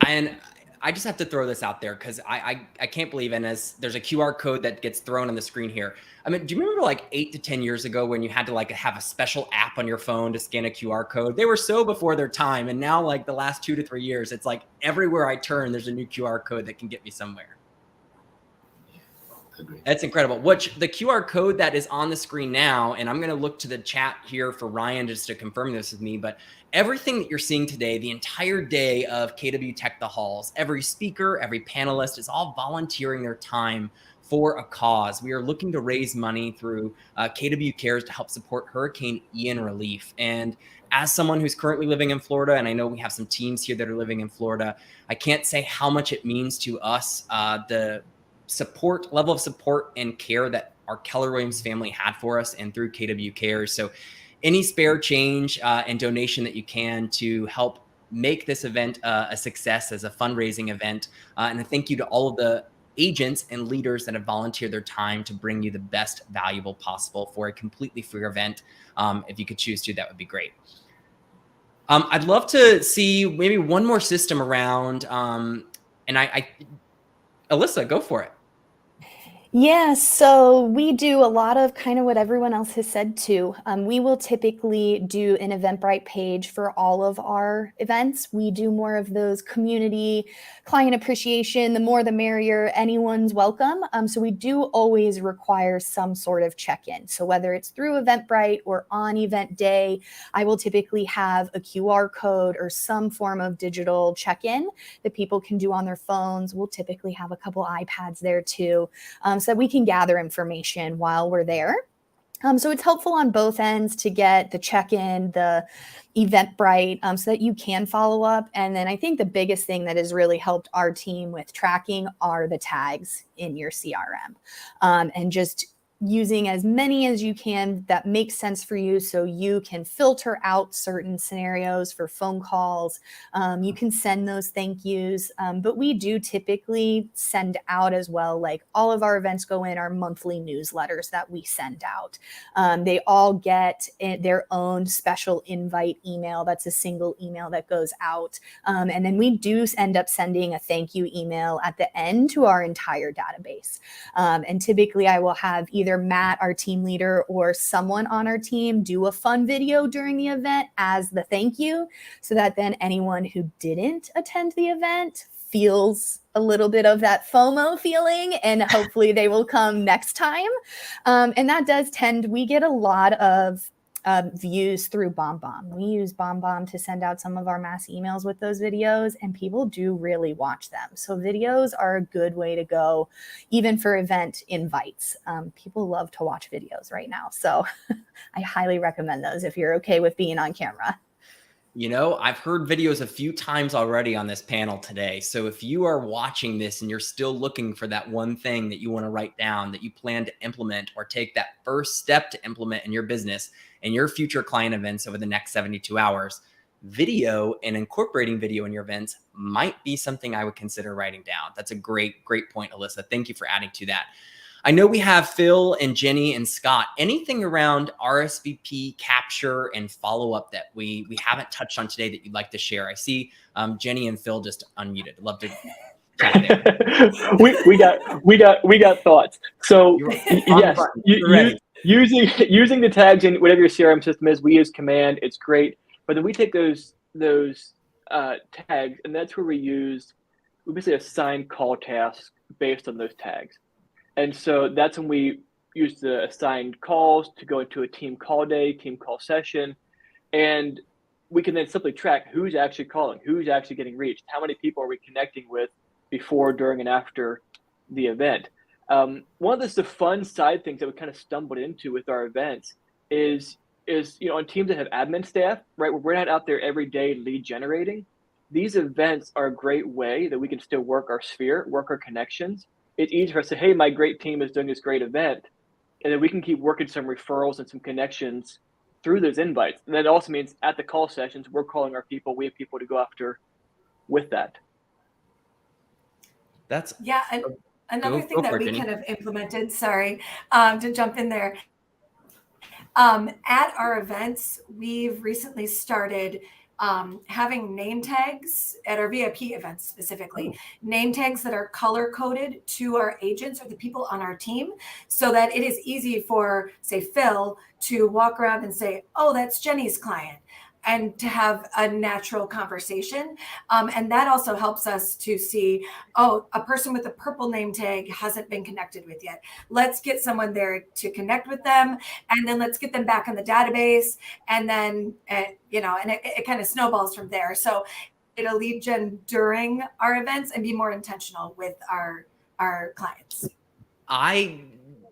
[SPEAKER 13] And I just have to throw this out there because I can't believe, and as there's a QR code that gets thrown on the screen here. I mean, do you remember like 8 to 10 years ago when you had to like have a special app on your phone to scan a QR code? They were so before their time. And now like the last 2 to 3 years, it's like everywhere I turn, there's a new QR code that can get me somewhere. That's incredible. The QR code that is on the screen now, and I'm going to look to the chat here for Ryan just to confirm this with me, but everything that you're seeing today, the entire day of KW Tech the Halls, every speaker, every panelist is all volunteering their time for a cause. We are looking to raise money through KW Cares to help support Hurricane Ian relief. And as someone who's currently living in Florida, and I know we have some teams here that are living in Florida, I can't say how much it means to us, the level of support and care that our Keller Williams family had for us and through KW Cares. So any spare change and donation that you can to help make this event a success as a fundraising event. And a thank you to all of the agents and leaders that have volunteered their time to bring you the best valuable possible for a completely free event. If you could choose to, that would be great. I'd love to see maybe one more system around. And Alyssa, go for it.
[SPEAKER 19] Yeah, so we do a lot of kind of what everyone else has said too. We will typically do an Eventbrite page for all of our events. We do more of those community client appreciation, the more the merrier, anyone's welcome. So we do always require some sort of check-in. So whether it's through Eventbrite or on event day, I will typically have a QR code or some form of digital check-in that people can do on their phones. We'll typically have a couple iPads there too. So that we can gather information while we're there. So it's helpful on both ends to get the check-in, the Eventbrite, so that you can follow up. And then I think the biggest thing that has really helped our team with tracking are the tags in your CRM, and just using as many as you can that makes sense for you so you can filter out certain scenarios for phone calls. You can send those thank yous, but we do typically send out as well, like all of our events go in our monthly newsletters that we send out. They all get their own special invite email. That's a single email that goes out. And then we do end up sending a thank you email at the end to our entire database. And typically I will have either Matt, our team leader, or someone on our team do a fun video during the event as the thank you, so that then anyone who didn't attend the event feels a little bit of that FOMO feeling, and hopefully they will come next time. And that does we get a lot of views through BombBomb. We use BombBomb to send out some of our mass emails with those videos, and people do really watch them. So videos are a good way to go, even for event invites. People love to watch videos right now. So I highly recommend those if you're okay with being on camera.
[SPEAKER 13] You know, I've heard videos a few times already on this panel today. So if you are watching this and you're still looking for that one thing that you want to write down, that you plan to implement or take that first step to implement in your business and your future client events over the next 72 hours, video and incorporating video in your events might be something I would consider writing down. That's a great point, Alyssa. Thank you for adding to that. I know we have Phil and Jenny and Scott. Anything around RSVP capture and follow-up that we haven't touched on today that you'd like to share? I see Jenny and Phil just unmuted. I'd love to chat there.
[SPEAKER 16] we got thoughts. So yes, using the tags in whatever your CRM system is, we use Command. It's great, but then we take those tags, and that's where we basically assign call tasks based on those tags. And so that's when we use the assigned calls to go into a team call day, team call session, and we can then simply track who's actually calling, who's actually getting reached, how many people are we connecting with before, during, and after the event. One of the fun side things that we kind of stumbled into with our events is on teams that have admin staff, right? We're not out there every day lead generating. These events are a great way that we can still work our sphere, work our connections. It's easy for us to say, hey, my great team is doing this great event. And then we can keep working some referrals and some connections through those invites. And that also means at the call sessions, we're calling our people. We have people to go after with that.
[SPEAKER 13] That's
[SPEAKER 17] and another thing that we kind of implemented, to jump in there. At our events, we've recently started having name tags at our VIP events specifically, name tags that are color coded to our agents or the people on our team, so that it is easy for, say, Phil to walk around and say, oh, that's Jenny's client, and to have a natural conversation. And that also helps us to see, oh, a person with a purple name tag hasn't been connected with yet. Let's get someone there to connect with them, and then let's get them back in the database. And then, and it kind of snowballs from there. So it'll lead gen during our events and be more intentional with our clients.
[SPEAKER 13] I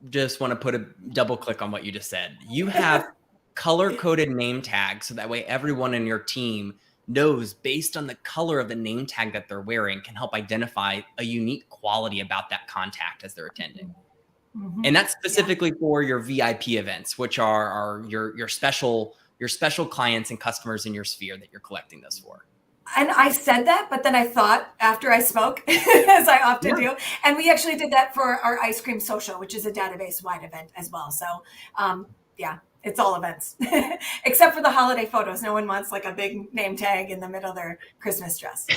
[SPEAKER 13] just want to put a double click on what you just said. You have color-coded name tags, so that way everyone in your team knows, based on the color of the name tag that they're wearing, can help identify a unique quality about that contact as they're attending. Mm-hmm. And that's specifically for your VIP events, which are your special clients and customers in your sphere that you're collecting this for.
[SPEAKER 17] And I said that, but then I thought after I spoke, as I often do, and we actually did that for our ice cream social, which is a database-wide event as well. So, it's all events, except for the holiday photos. No one wants like a big name tag in the middle of their Christmas dress.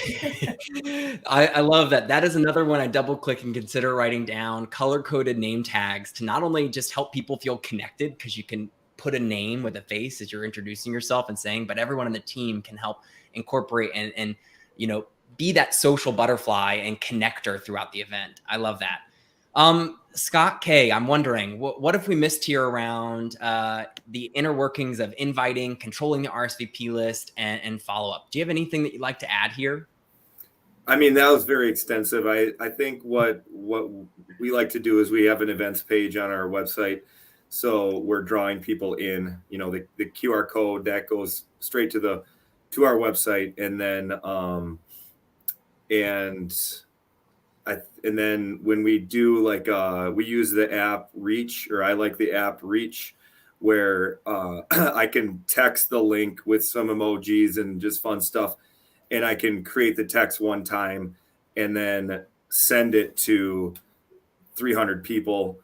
[SPEAKER 13] I love that. That is another one I double click and consider writing down, color-coded name tags, to not only just help people feel connected, because you can put a name with a face as you're introducing yourself and saying, but everyone in the team can help incorporate and be that social butterfly and connector throughout the event. I love that. Scott K, I'm wondering, what if we missed here around the inner workings of inviting, controlling the RSVP list, and follow-up? Do you have anything that you'd like to add here?
[SPEAKER 14] I mean, that was very extensive. I think what we like to do is we have an events page on our website. So we're drawing people in, the QR code that goes straight to our website. And then when we do we use the app Reach, or I like the app Reach, where I can text the link with some emojis and just fun stuff. And I can create the text one time and then send it to 300 people.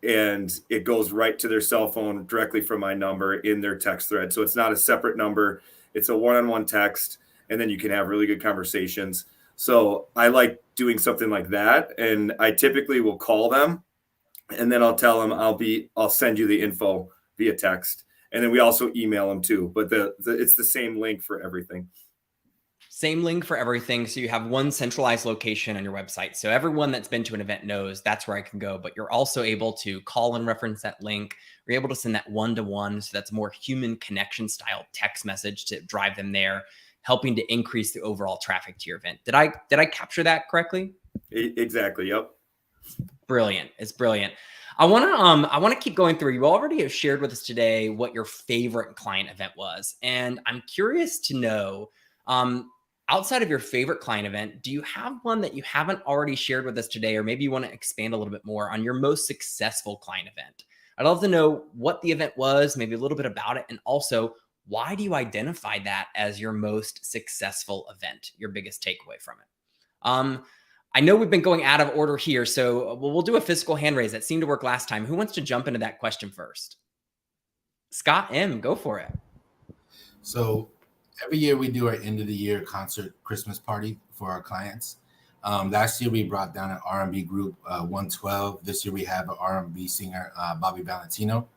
[SPEAKER 14] And it goes right to their cell phone directly from my number in their text thread. So it's not a separate number. It's a one-on-one text, and then you can have really good conversations. So I like doing something like that. And I typically will call them, and then I'll tell them I'll send you the info via text. And then we also email them too, but it's the same link for everything.
[SPEAKER 13] Same link for everything. So you have one centralized location on your website. So everyone that's been to an event knows that's where I can go, but you're also able to call and reference that link. You're able to send that one-to-one. So that's a more human connection style text message to drive them there, helping to increase the overall traffic to your event. Did I capture that correctly?
[SPEAKER 14] Exactly. Yep.
[SPEAKER 13] Brilliant. It's brilliant. I want to keep going through. You already have shared with us today what your favorite client event was. And I'm curious to know, outside of your favorite client event, do you have one that you haven't already shared with us today? Or maybe you want to expand a little bit more on your most successful client event. I'd love to know what the event was, maybe a little bit about it. And also, why do you identify that as your most successful event, your biggest takeaway from it? I know we've been going out of order here, so we'll do a physical hand raise. That seemed to work last time. Who wants to jump into that question first? Scott M., go for it.
[SPEAKER 15] So every year we do our end of the year concert Christmas party for our clients. Last year we brought down an R&B group, 112. This year we have an R&B singer, Bobby Valentino.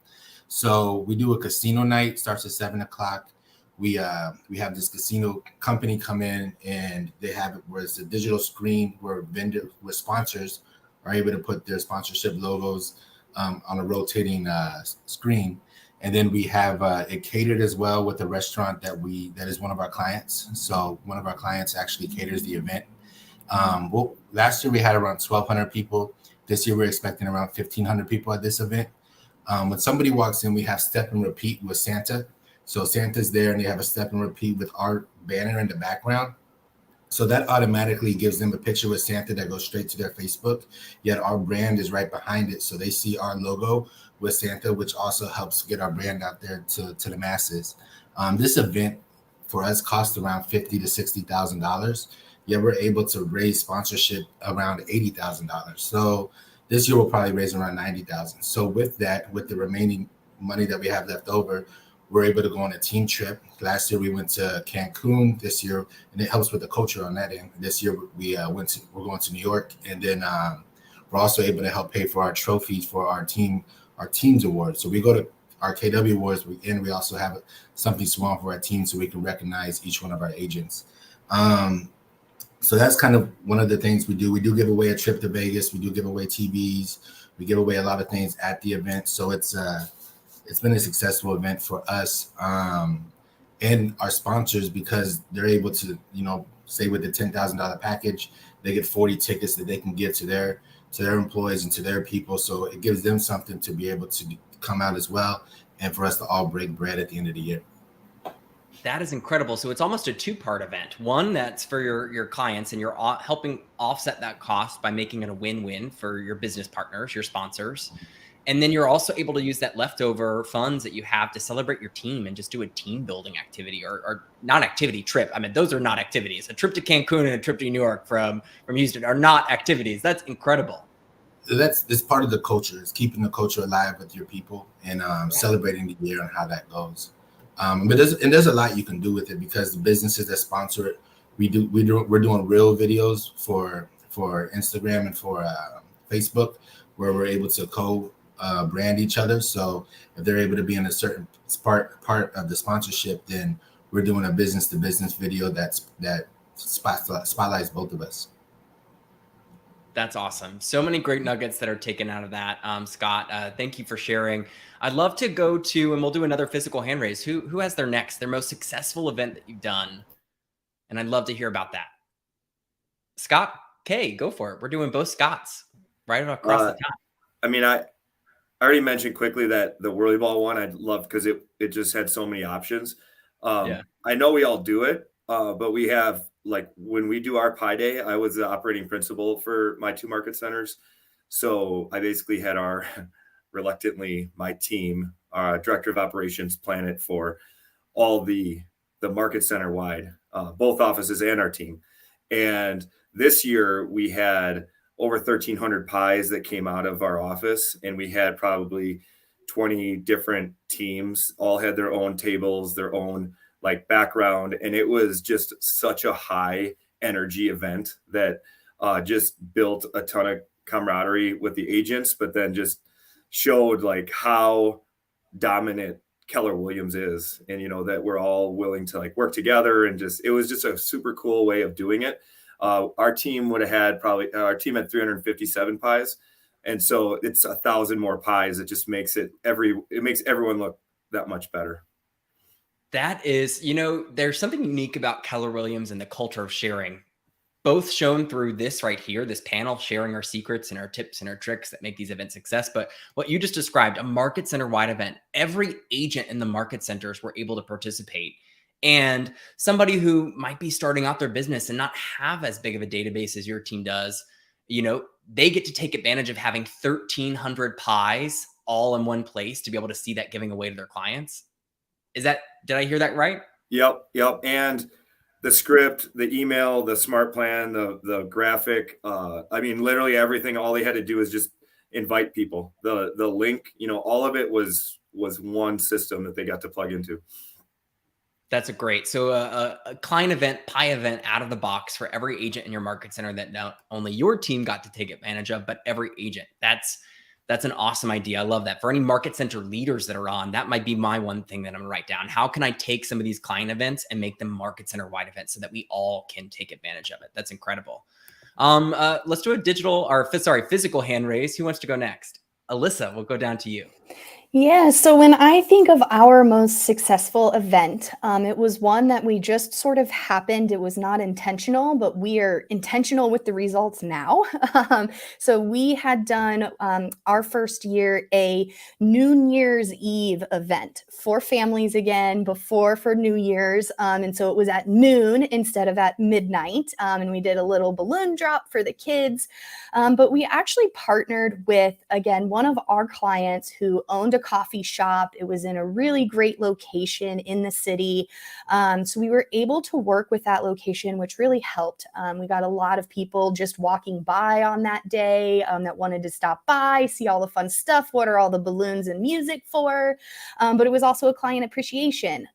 [SPEAKER 15] So we do a casino night, starts at 7:00. We have this casino company come in, and they have it where it's a digital screen where sponsors are able to put their sponsorship logos on a rotating screen. And then we have it catered as well with a restaurant that is one of our clients. So one of our clients actually caters the event. Last year we had around 1,200 people. This year we're expecting around 1,500 people at this event. When somebody walks in, we have step and repeat with Santa. So Santa's there, and they have a step and repeat with our banner in the background. So that automatically gives them a picture with Santa that goes straight to their Facebook. Yet our brand is right behind it, so they see our logo with Santa, which also helps get our brand out there to the masses. This event for us costs around $50,000 to $60,000. Yet we're able to raise sponsorship around $80,000. So this year we'll probably raise around $90,000. So with that, with the remaining money that we have left over, we're able to go on a team trip. Last year we went to Cancun. This year, and it helps with the culture on that end. This year we're going to New York, and then we're also able to help pay for our trophies for our team's awards. So we go to our KW awards, and we also have something small for our team so we can recognize each one of our agents. So that's kind of one of the things we do. We do give away a trip to Vegas. We do give away TVs. We give away a lot of things at the event. So it's been a successful event for us and our sponsors, because they're able to, say with the $10,000 package, they get 40 tickets that they can give to their employees and to their people. So it gives them something to be able to come out as well, and for us to all break bread at the end of the year.
[SPEAKER 13] That is incredible. So it's almost a two-part event. One that's for your clients, and you're helping offset that cost by making it a win-win for your business partners, your sponsors. And then you're also able to use that leftover funds that you have to celebrate your team and just do a team building activity or not activity trip. I mean, those are not activities. A trip to Cancun and a trip to New York from Houston are not activities. That's incredible.
[SPEAKER 15] That's part of the culture. It's keeping the culture alive with your people and celebrating the year and how that goes. But there's a lot you can do with it, because the businesses that sponsor it, we're doing real videos for Instagram and for Facebook, where we're able to brand each other. So if they're able to be in a certain part of the sponsorship, then we're doing a business to business video that spotlights both of us.
[SPEAKER 13] That's awesome. So many great nuggets that are taken out of that. Scott, thank you for sharing. I'd love to go to, and we'll do another physical hand raise. Who has their most successful event that you've done? And I'd love to hear about that. Scott K, go for it. We're doing both Scotts right across the top.
[SPEAKER 14] I mean, I already mentioned quickly that the Whirly Ball one I loved because it just had so many options. I know we all do it, but we have, like, when we do our Pi Day, I was the operating principal for my 2 market centers. So I basically had my team, our director of operations, plan it for all the market center wide, both offices and our team. And this year we had over 1,300 pies that came out of our office, and we had probably 20 different teams, all had their own tables, their own background. And it was just such a high energy event that just built a ton of camaraderie with the agents, but then just showed how dominant Keller Williams is. And, that we're all willing to work together, and it was just a super cool way of doing it. Our team had 357 pies. And so it's 1,000 more pies. It just makes makes everyone look that much better.
[SPEAKER 13] That is, there's something unique about Keller Williams and the culture of sharing, both shown through this right here, this panel, sharing our secrets and our tips and our tricks that make these events success. But what you just described, a market center wide event, every agent in the market centers were able to participate. And somebody who might be starting out their business and not have as big of a database as your team does, they get to take advantage of having 1,300 pies all in one place to be able to see that giving away to their clients. Did I hear that right?
[SPEAKER 14] Yep. And the script, the email, the smart plan, the graphic. I mean, literally everything. All they had to do is just invite people. The link, all of it was one system that they got to plug into.
[SPEAKER 13] That's a great. So a client event, Pi event out of the box for every agent in your market center that not only your team got to take advantage of, but every agent. That's an awesome idea. I love that. For any market center leaders that are on, that might be my one thing that I'm going to write down. How can I take some of these client events and make them market center wide events so that we all can take advantage of it? That's incredible. Let's do a physical hand raise. Who wants to go next? Alyssa, we'll go down to you.
[SPEAKER 19] Yeah, so when I think of our most successful event, it was one that we just sort of happened. It was not intentional, but we are intentional with the results now. So we had done our first year a New Year's Eve event for families again, for New Year's. And so it was at noon instead of at midnight. And we did a little balloon drop for the kids. But we actually partnered with, again, one of our clients who owned a coffee shop. It was in a really great location in the city. So we were able to work with that location, which really helped. We got a lot of people just walking by on that day that wanted to stop by, see all the fun stuff. What are all the balloons and music for? But it was also a client appreciation.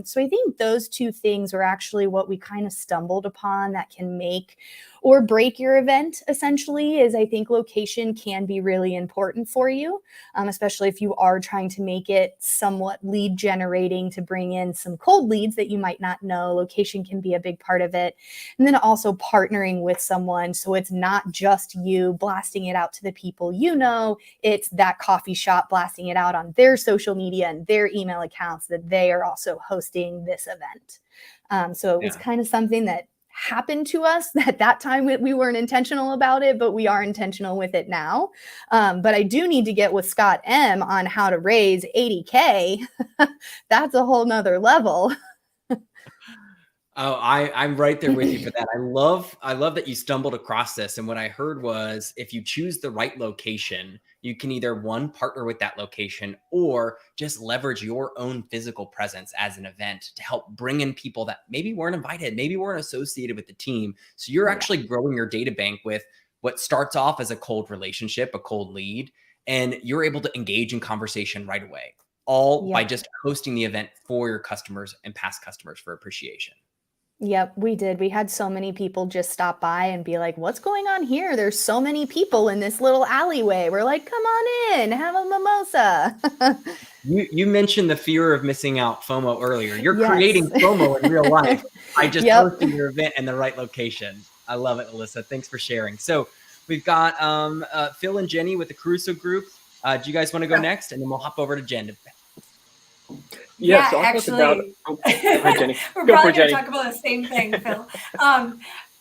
[SPEAKER 19] So I think those two things were actually what we kind of stumbled upon that can make or break your event, essentially, is I think location can be really important for you, especially if you are trying to make it somewhat lead generating to bring in some cold leads that you might not know. Location can be a big part of it. And then also partnering with someone so it's not just you blasting it out to the people you know, it's that coffee shop blasting it out on their social media and their email accounts that they are also hosting this event. So it was kind of something that happened to us at that time. We weren't intentional about it, but we are intentional with it now. But I do need to get with Scott M on how to raise 80K. That's a whole nother level.
[SPEAKER 13] Oh, I'm right there with you for that. I love that you stumbled across this. And what I heard was if you choose the right location, you can either partner with that location or just leverage your own physical presence as an event to help bring in people that maybe weren't invited, maybe weren't associated with the team. So you're actually growing your data bank with what starts off as a cold relationship, a cold lead, and you're able to engage in conversation right away, all by just hosting the event for your customers and past customers for appreciation.
[SPEAKER 19] Yep, we did. We had so many people just stop by and be like, what's going on here? There's so many people in this little alleyway. We're like, come on in, have a mimosa.
[SPEAKER 13] You mentioned the fear of missing out, FOMO, earlier. You're creating FOMO in real life by just hosting your event in the right location. I love it, Alyssa. Thanks for sharing. So we've got Phil and Jenny with the Caruso Group. Do you guys want to go next? And then we'll hop over to Jen.
[SPEAKER 16] Yes,
[SPEAKER 17] yeah, actually,
[SPEAKER 16] hi, Jenny.
[SPEAKER 17] We're probably going to talk about the same thing, Phil.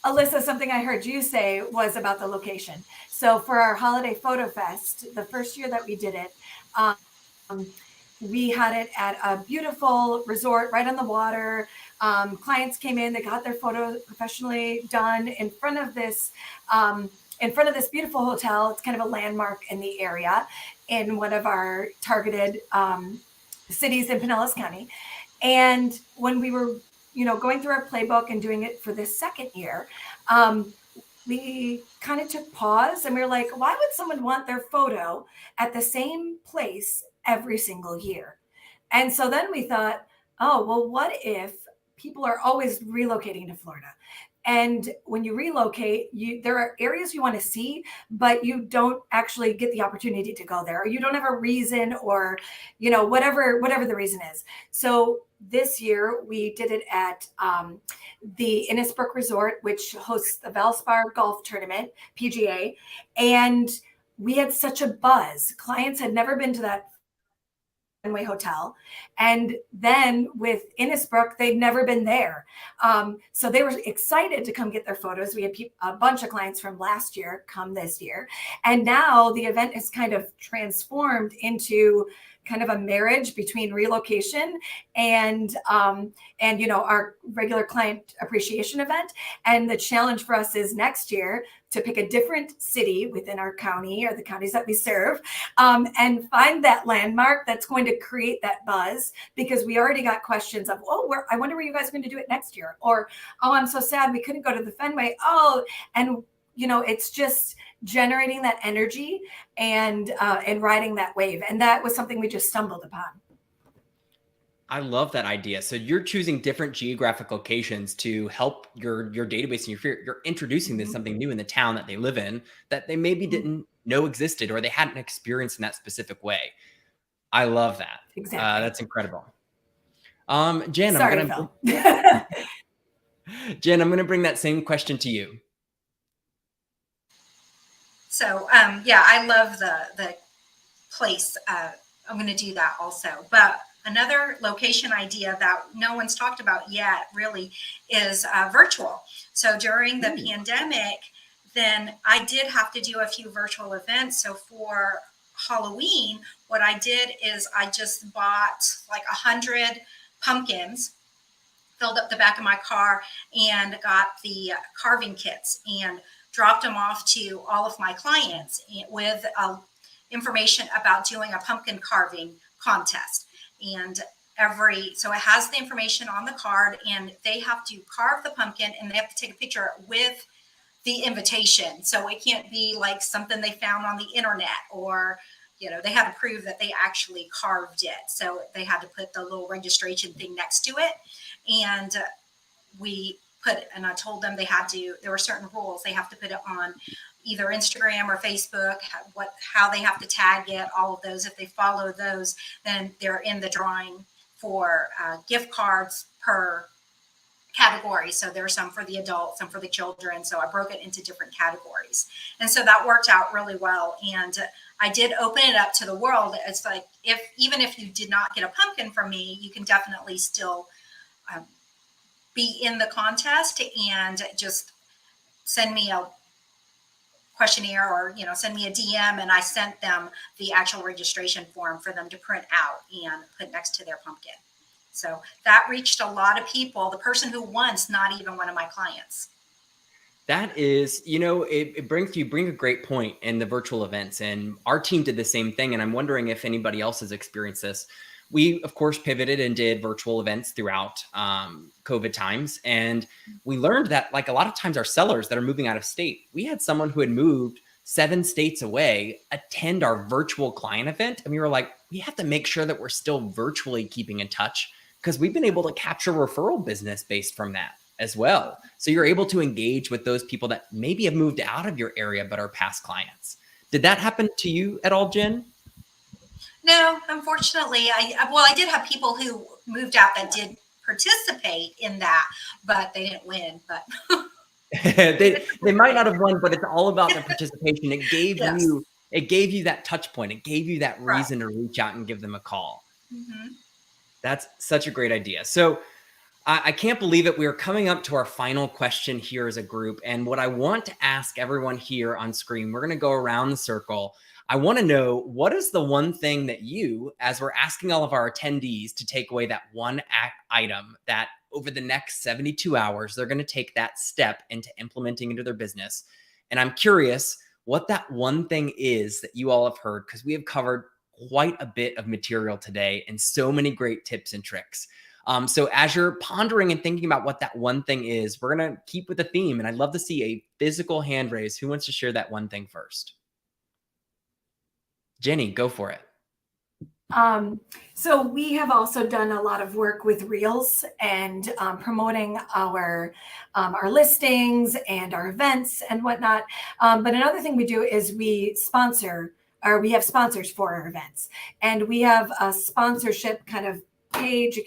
[SPEAKER 17] Alyssa, something I heard you say was about the location. So for our Holiday Photo Fest, the first year that we did it, we had it at a beautiful resort right on the water. Clients came in, they got their photo professionally done in front of this beautiful hotel. It's kind of a landmark in the area in one of our targeted cities in Pinellas County. And when we were, going through our playbook and doing it for this second year, we kind of took pause and we were like, why would someone want their photo at the same place every single year? And so then we thought, oh, well, what if people are always relocating to Florida? And when you relocate, there are areas you want to see, but you don't actually get the opportunity to go there, or you don't have a reason, or whatever the reason is. So this year we did it at the Innisbrook Resort, which hosts the Valspar Golf Tournament, PGA, and we had such a buzz. Clients had never been to that Fenway Hotel, and then with Innisbrook, they'd never been there, so they were excited to come get their photos. We had a bunch of clients from last year come this year, and now the event has kind of transformed into kind of a marriage between relocation and our regular client appreciation event. And the challenge for us is next year to pick a different city within our county or the counties that we serve, and find that landmark that's going to create that buzz, because we already got questions of, I wonder where you guys are going to do it next year, or, oh, I'm so sad we couldn't go to the Fenway. And it's just generating that energy and riding that wave. And that was something we just stumbled upon.
[SPEAKER 13] I love that idea. So you're choosing different geographic locations to help your database, and you're introducing this something new in the town that they live in that they maybe didn't know existed, or they hadn't experienced in that specific way. I love that.
[SPEAKER 17] Exactly.
[SPEAKER 13] That's incredible. Jen,
[SPEAKER 17] Sorry,
[SPEAKER 13] Jen, I'm going to bring that same question to you.
[SPEAKER 18] So, I love the place. I'm going to do that also. But another location idea that no one's talked about yet really is virtual. So during the pandemic, then I did have to do a few virtual events. So for Halloween, what I did is I just bought like 100 pumpkins, filled up the back of my car, and got the carving kits and dropped them off to all of my clients with information about doing a pumpkin carving contest. And so it has the information on the card, and they have to carve the pumpkin and they have to take a picture with the invitation. So it can't be like something they found on the internet, or, they had to prove that they actually carved it. So they had to put the little registration thing next to it. And I told them there were certain rules. They have to put it on either Instagram or Facebook, how they have to tag it, all of those. If they follow those, then they're in the drawing for gift cards per category. So there are some for the adults, some for the children. So I broke it into different categories. And so that worked out really well. And I did open it up to the world. It's like, even if you did not get a pumpkin from me, you can definitely still be in the contest, and just send me a questionnaire, or send me a DM, and I sent them the actual registration form for them to print out and put next to their pumpkin. So that reached a lot of people. The person who won's not even one of my clients.
[SPEAKER 13] That is, you bring a great point in the virtual events, and our team did the same thing. And I'm wondering if anybody else has experienced this. We, of course, pivoted and did virtual events throughout COVID times. And we learned that, like, a lot of times our sellers that are moving out of state, we had someone who had moved 7 states away attend our virtual client event. And we were like, we have to make sure that we're still virtually keeping in touch, because we've been able to capture referral business based from that as well. So you're able to engage with those people that maybe have moved out of your area but are past clients. Did that happen to you at all, Jen?
[SPEAKER 18] No, unfortunately, I did have people who moved out that did participate in that, but they didn't win. But
[SPEAKER 13] they might not have won, but it's all about the participation. It gave you that touch point. It gave you that reason to reach out and give them a call.
[SPEAKER 18] Mm-hmm.
[SPEAKER 13] That's such a great idea. So I can't believe it. We are coming up to our final question here as a group. And what I want to ask everyone here on screen, we're going to go around the circle. I want to know, what is the one thing that you, as we're asking all of our attendees to take away that one item that over the next 72 hours, they're going to take that step into implementing into their business. And I'm curious what that one thing is that you all have heard, because we have covered quite a bit of material today and so many great tips and tricks. So as you're pondering and thinking about what that one thing is, we're going to keep with the theme. And I'd love to see a physical hand raise. Who wants to share that one thing first? Jenny, go for it.
[SPEAKER 17] So we have also done a lot of work with Reels and promoting our listings and our events and whatnot. But another thing we do is we have sponsors for our events, and we have a sponsorship kind of page.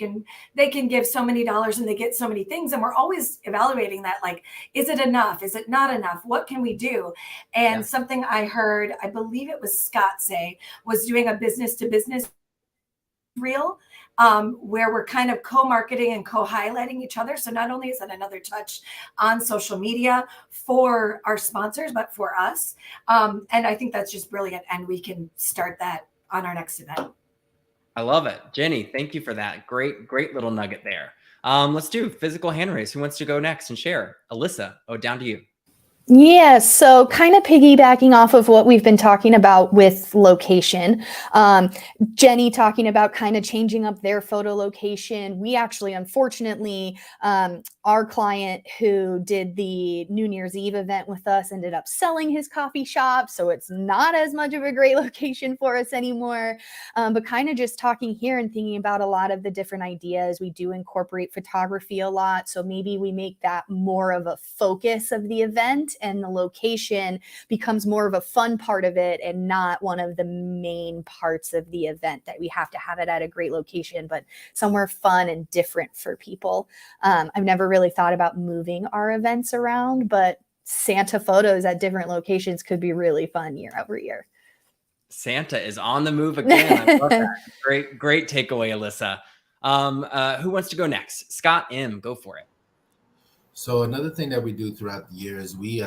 [SPEAKER 17] They can give so many dollars and they get so many things, and we're always evaluating that, like, is it enough? Is it not enough? What can we do? And something I heard, I believe it was Scott say, was doing a business to business reel, where we're kind of co-marketing and co-highlighting each other. So not only is it another touch on social media for our sponsors, but for us. And I think that's just brilliant. And we can start that on our next event.
[SPEAKER 13] I love it. Jenny, thank you for that. Great little nugget there. Let's do physical hand raise. Who wants to go next and share? Alyssa, down to you.
[SPEAKER 19] Yeah, so kind of piggybacking off of what we've been talking about with location, Jenny talking about kind of changing up their photo location. We actually, unfortunately, our client who did the New Year's Eve event with us ended up selling his coffee shop. So it's not as much of a great location for us anymore. But kind of just talking here and thinking about a lot of the different ideas. We do incorporate photography a lot. So maybe we make that more of a focus of the event, and the location becomes more of a fun part of it and not one of the main parts of the event, that we have to have it at a great location, but somewhere fun and different for people. I've never really thought about moving our events around, but Santa photos at different locations could be really fun year over year.
[SPEAKER 13] Santa is on the move again. I love that. Great takeaway, Alyssa. Who wants to go next? Scott M., go for it.
[SPEAKER 15] So another thing that we do throughout the year is we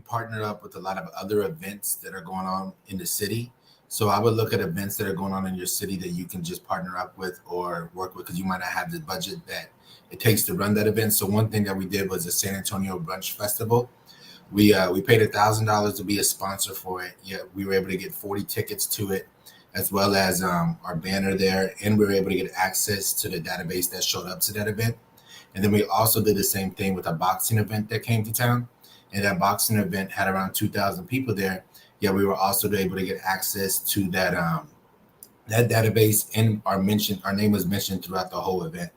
[SPEAKER 15] partner up with a lot of other events that are going on in the city. So I would look at events that are going on in your city that you can just partner up with or work with, because you might not have the budget that it takes to run that event. So one thing that we did was the San Antonio Brunch Festival. We paid $1,000 to be a sponsor for it. Yeah, we were able to get 40 tickets to it, as well as our banner there, and we were able to get access to the database that showed up to that event. And then we also did the same thing with a boxing event that came to town. And that boxing event had around 2,000 people there. Yeah, we were also able to get access to that that database, and our name was mentioned throughout the whole event.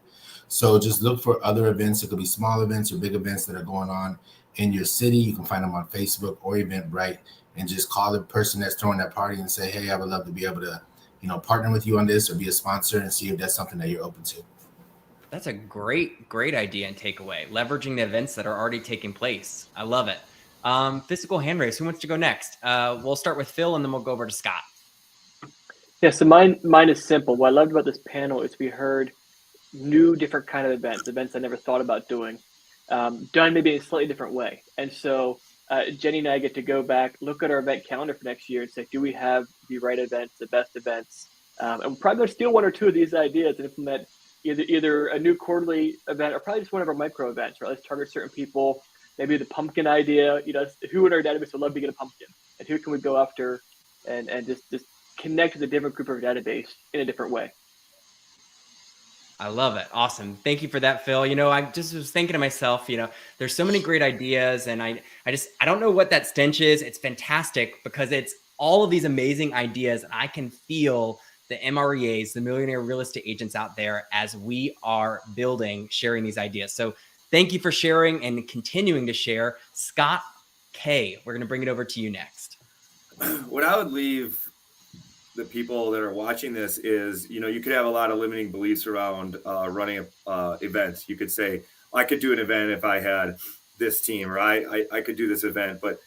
[SPEAKER 15] So just look for other events. It could be small events or big events that are going on in your city. You can find them on Facebook or Eventbrite, and just call the person that's throwing that party and say, hey, I would love to be able to, partner with you on this or be a sponsor, and see if that's something that you're open to.
[SPEAKER 13] That's a great idea and takeaway. Leveraging the events that are already taking place. I love it. Physical hand raise. Who wants to go next? We'll start with Phil, and then we'll go over to Scott.
[SPEAKER 16] Yeah, so mine is simple. What I loved about this panel is we heard new, different kind of events I never thought about doing, done maybe in a slightly different way. And so Jenny and I get to go back, look at our event calendar for next year, and say, do we have the right events, the best events? And we're probably going to steal one or two of these ideas and implement either a new quarterly event or probably just one of our micro events, right? Let's target certain people. Maybe the pumpkin idea, who in our database would love to get a pumpkin, and who can we go after and just connect with a different group of our database in a different way.
[SPEAKER 13] I love it. Awesome. Thank you for that, Phil. I just was thinking to myself, there's so many great ideas, and I don't know what that stench is. It's fantastic because it's all of these amazing ideas, and I can feel the MREAs, the Millionaire Real Estate Agents out there as we are sharing these ideas. So thank you for sharing and continuing to share. Scott K., we're going to bring it over to you next.
[SPEAKER 14] What I would leave the people that are watching this is, you could have a lot of limiting beliefs around running events. You could say, I could do an event if I had this team, or I could do this event, but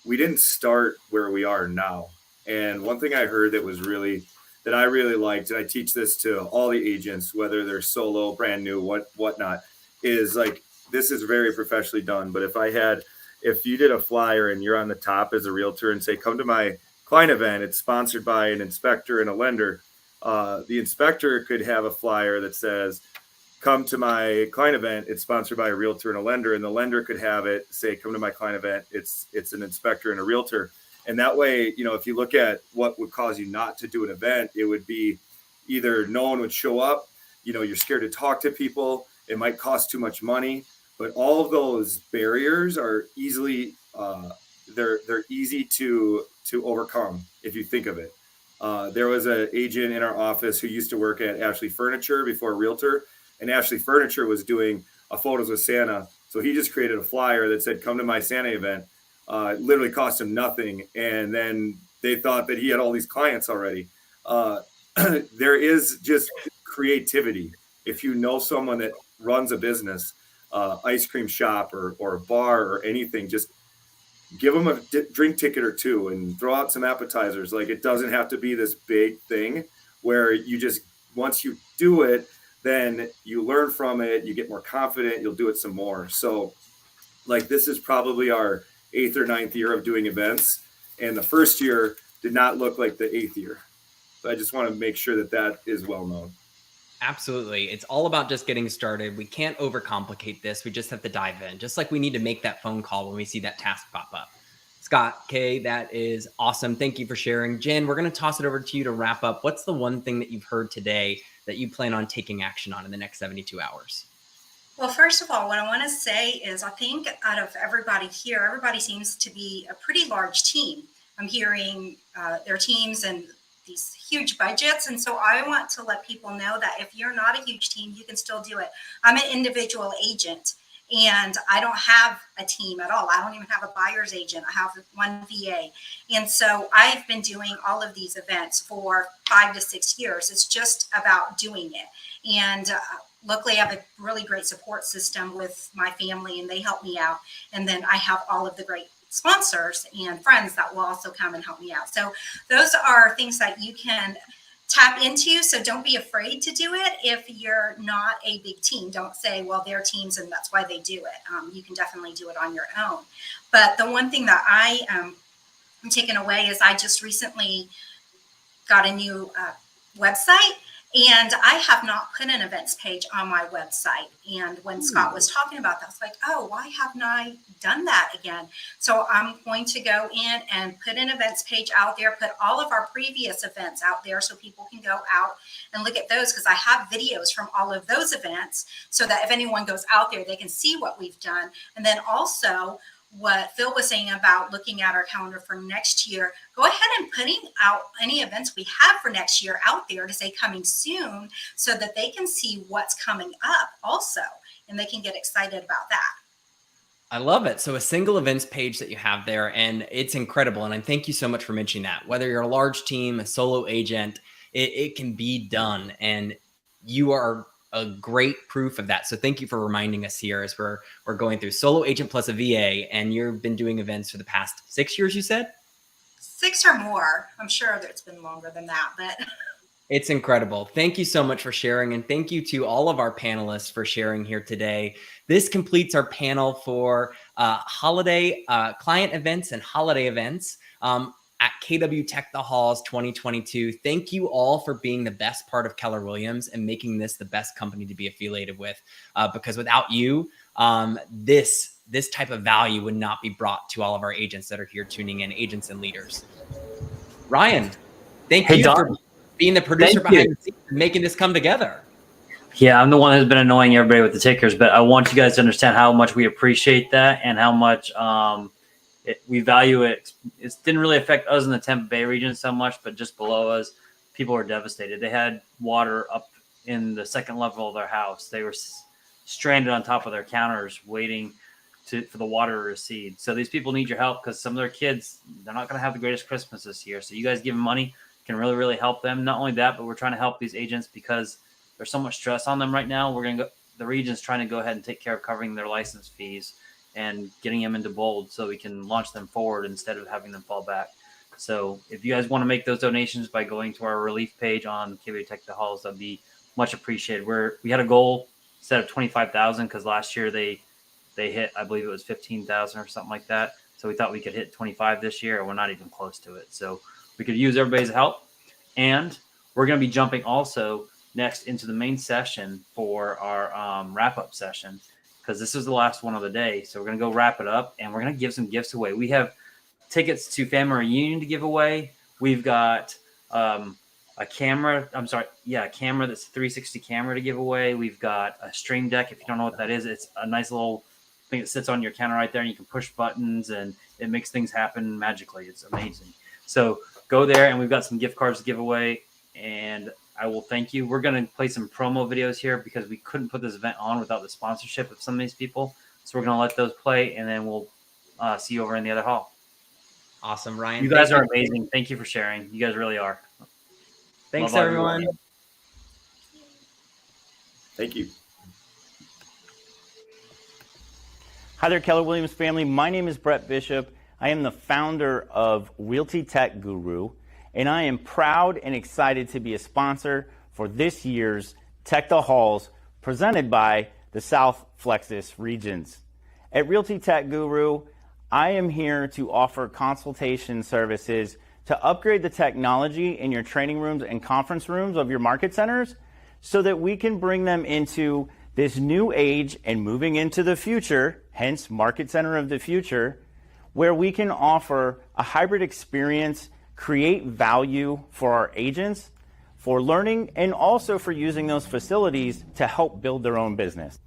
[SPEAKER 14] we didn't start where we are now. And one thing I heard that I really liked, and I teach this to all the agents, whether they're solo, brand new, whatnot, is like, this is very professionally done. But if you did a flyer and you're on the top as a realtor and say, come to my client event, it's sponsored by an inspector and a lender. The inspector could have a flyer that says, come to my client event, it's sponsored by a realtor and a lender. And the lender could have it say, come to my client event, it's an inspector and a realtor. And that way, if you look at what would cause you not to do an event, it would be either no one would show up, you're scared to talk to people, it might cost too much money, but all of those barriers are easily, they're easy to overcome if you think of it. There was an agent in our office who used to work at Ashley Furniture before a realtor, and Ashley Furniture was doing a photos with Santa. So he just created a flyer that said, come to my Santa event. It literally cost him nothing. And then they thought that he had all these clients already. There is just creativity. If you know someone that runs a business, ice cream shop or a bar or anything, just give them a drink ticket or two and throw out some appetizers. Like, it doesn't have to be this big thing where you just, once you do it, then you learn from it, you get more confident, you'll do it some more. So like, this is probably our 8th or 9th year of doing events. And the first year did not look like the 8th year. I just want to make sure that that is well known.
[SPEAKER 13] Absolutely. It's all about just getting started. We can't overcomplicate this. We just have to dive in, just like we need to make that phone call when we see that task pop up. Scott, Kay, that is awesome. Thank you for sharing. Jen, we're going to toss it over to you to wrap up. What's the one thing that you've heard today that you plan on taking action on in the next 72 hours?
[SPEAKER 18] Well, first of all, what I want to say is I think out of everybody here, everybody seems to be a pretty large team. I'm hearing their teams and these huge budgets. And so I want to let people know that if you're not a huge team, you can still do it. I'm an individual agent and I don't have a team at all. I don't even have a buyer's agent. I have one VA. And so I've been doing all of these events for 5 to 6 years. It's just about doing it. And luckily I have a really great support system with my family and they help me out. And then I have all of the great sponsors and friends that will also come and help me out. So those are things that you can tap into. So don't be afraid to do it. If you're not a big team, don't say, well, they're teams and that's why they do it. You can definitely do it on your own. But the one thing that I am taking away is I just recently got a new website. And I have not put an events page on my website. And when Scott was talking about that, I was like, oh, why haven't I done that again? So I'm going to go in and put an events page out there, put all of our previous events out there so people can go out and look at those because I have videos from all of those events so that if anyone goes out there, they can see what we've done. And then also what Phil was saying about looking at our calendar for next year, go ahead and putting out any events we have for next year out there to say coming soon so that they can see what's coming up also, and they can get excited about that.
[SPEAKER 13] I love it. So a single events page that you have there, and it's incredible. And I thank you so much for mentioning that. Whether you're a large team, a solo agent, it can be done. And you are a great proof of that. So thank you for reminding us here as we're going through solo agent plus a VA, and you've been doing events for the past 6 years, you said?
[SPEAKER 18] 6 or more. I'm sure that it's been longer than that, but
[SPEAKER 13] it's incredible. Thank you so much for sharing. And thank you to all of our panelists for sharing here today. This completes our panel for holiday client events and holiday events at KW Tech the Halls 2022. Thank you all for being the best part of Keller Williams and making this the best company to be affiliated with. Because without you, this type of value would not be brought to all of our agents that are here tuning in, agents and leaders. Ryan, thank you for being the producer behind the scenes and making this come together.
[SPEAKER 7] Yeah, I'm the one who's been annoying everybody with the tickers, but I want you guys to understand how much we appreciate that and how much we value it. It didn't really affect us in the Tampa Bay region so much, but just below us, people were devastated. They had water up in the second level of their house. They were stranded on top of their counters waiting for the water to recede. So these people need your help because some of their kids, they're not going to have the greatest Christmas this year. So you guys give them money can really, really help them. Not only that, but we're trying to help these agents because there's so much stress on them right now. The region's trying to go ahead and take care of covering their license fees and getting them into bold so we can launch them forward instead of having them fall back. So if you guys want to make those donations by going to our relief page on KW Tech the Halls, that'd be much appreciated. We had a goal set of 25,000 because last year they hit, I believe it was 15,000 or something like that. So we thought we could hit 25 this year, and we're not even close to it. So we could use everybody's help. And we're going to be jumping also next into the main session for our wrap-up session, because this is the last one of the day. So we're going to go wrap it up, and we're going to give some gifts away. We have tickets to family reunion to give away. We've got a camera. A camera that's a 360 camera to give away. We've got a Stream Deck. If you don't know what that is, it's a nice little thing that sits on your counter right there, and you can push buttons, and it makes things happen magically. It's amazing. So go there, and we've got some gift cards to give away, and I will thank you. We're going to play some promo videos here because we couldn't put this event on without the sponsorship of some of these people. So we're going to let those play, and then we'll see you over in the other hall.
[SPEAKER 13] Awesome, Ryan.
[SPEAKER 7] You guys are amazing. Thank you for sharing. You guys really are.
[SPEAKER 13] Thanks, everyone.
[SPEAKER 14] Thank you.
[SPEAKER 8] Hi there, Keller Williams family. My name is Brett Bishop. I am the founder of Realty Tech Guru, and I am proud and excited to be a sponsor for this year's Tech the Halls presented by the South Flexus Regions. At Realty Tech Guru, I am here to offer consultation services to upgrade the technology in your training rooms and conference rooms of your market centers so that we can bring them into this new age and moving into the future, hence Market Center of the Future, where we can offer a hybrid experience, create value for our agents, for learning, and also for using those facilities to help build their own business.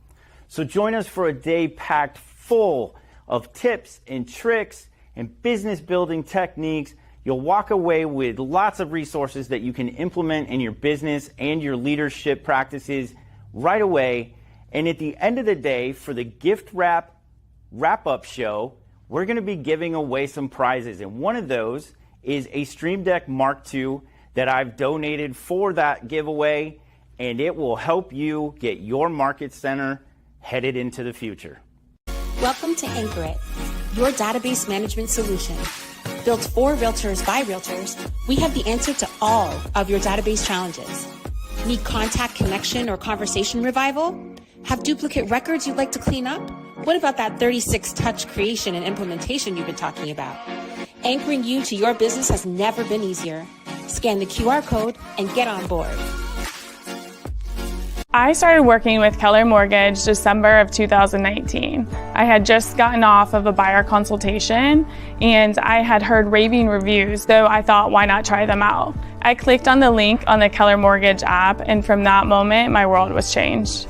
[SPEAKER 8] So join us for a day packed full of tips and tricks and business building techniques. You'll walk away with lots of resources that you can implement in your business and your leadership practices right away. And at the end of the day, for the gift wrap-up show, we're going to be giving away some prizes. And one of those is a Stream Deck Mark II that I've donated for that giveaway, and it will help you get your market center headed into the future.
[SPEAKER 9] Welcome to Anchor It, your database management solution. Built for realtors by realtors, we have the answer to all of your database challenges. Need contact connection or conversation revival? Have duplicate records you'd like to clean up? What about that 36-touch creation and implementation you've been talking about? Anchoring you to your business has never been easier. Scan the QR code and get on board.
[SPEAKER 10] I started working with Keller Mortgage December of 2019. I had just gotten off of a buyer consultation and I had heard raving reviews, so I thought, why not try them out? I clicked on the link on the Keller Mortgage app, and from that moment, my world was changed.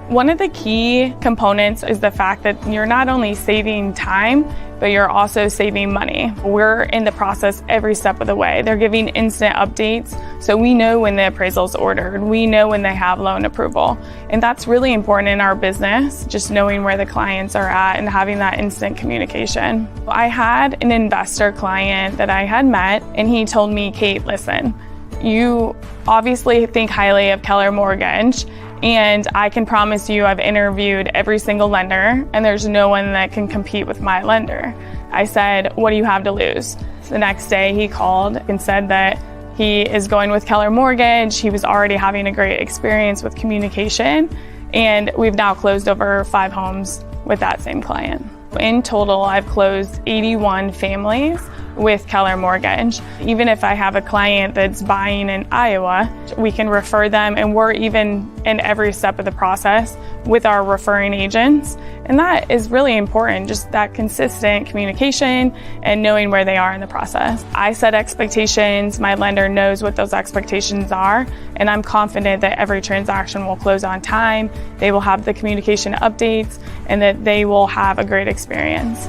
[SPEAKER 10] One of the key components is the fact that you're not only saving time, but you're also saving money. We're in the process every step of the way. They're giving instant updates, so we know when the appraisal's ordered. We know when they have loan approval. And that's really important in our business, just knowing where the clients are at and having that instant communication. I had an investor client that I had met, and he told me, Kate, listen, you obviously think highly of Keller Mortgage, and I can promise you I've interviewed every single lender and there's no one that can compete with my lender. I said, what do you have to lose? The next day he called and said that he is going with Keller Mortgage. He was already having a great experience with communication, and we've now closed over 5 homes with that same client. In total, I've closed 81 families with Keller Mortgage. Even if I have a client that's buying in Iowa, we can refer them, and we're even in every step of the process with our referring agents. And that is really important, just that consistent communication and knowing where they are in the process. I set expectations, my lender knows what those expectations are, and I'm confident that every transaction will close on time, they will have the communication updates, and that they will have a great experience.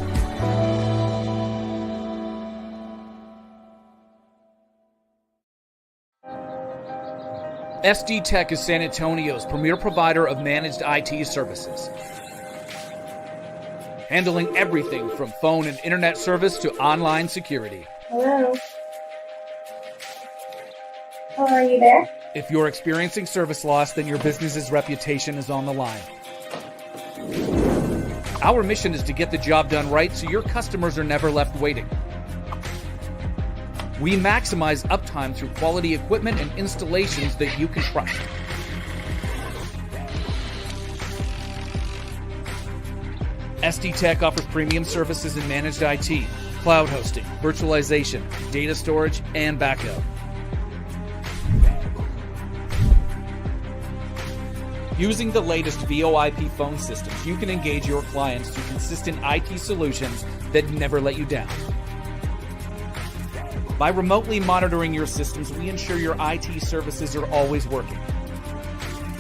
[SPEAKER 11] SD Tech is San Antonio's premier provider of managed IT services, handling everything from phone and internet service to online security.
[SPEAKER 12] Hello? Oh, are you there?
[SPEAKER 11] If you're experiencing service loss, then your business's reputation is on the line. Our mission is to get the job done right so your customers are never left waiting. We maximize uptime through quality equipment and installations that you can trust. SD Tech offers premium services in managed IT, cloud hosting, virtualization, data storage, and backup. Using the latest VoIP phone systems, you can engage your clients through consistent IT solutions that never let you down. By remotely monitoring your systems, we ensure your IT services are always working.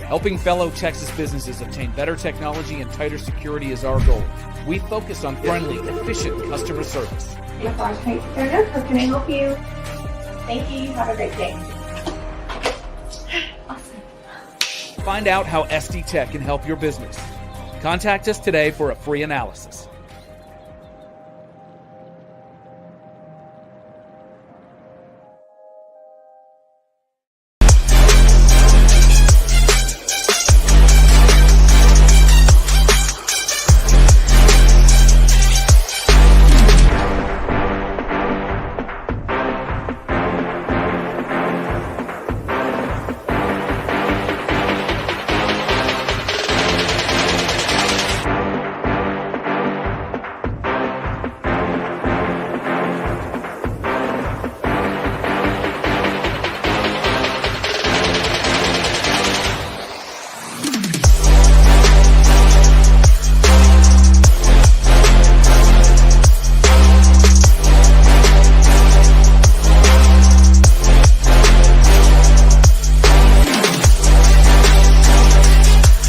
[SPEAKER 11] Helping fellow Texas businesses obtain better technology and tighter security is our goal. We focus on friendly, efficient customer service.
[SPEAKER 12] How can I help you? Thank you. Have a great day.
[SPEAKER 11] Find out how SD Tech can help your business. Contact us today for a free analysis.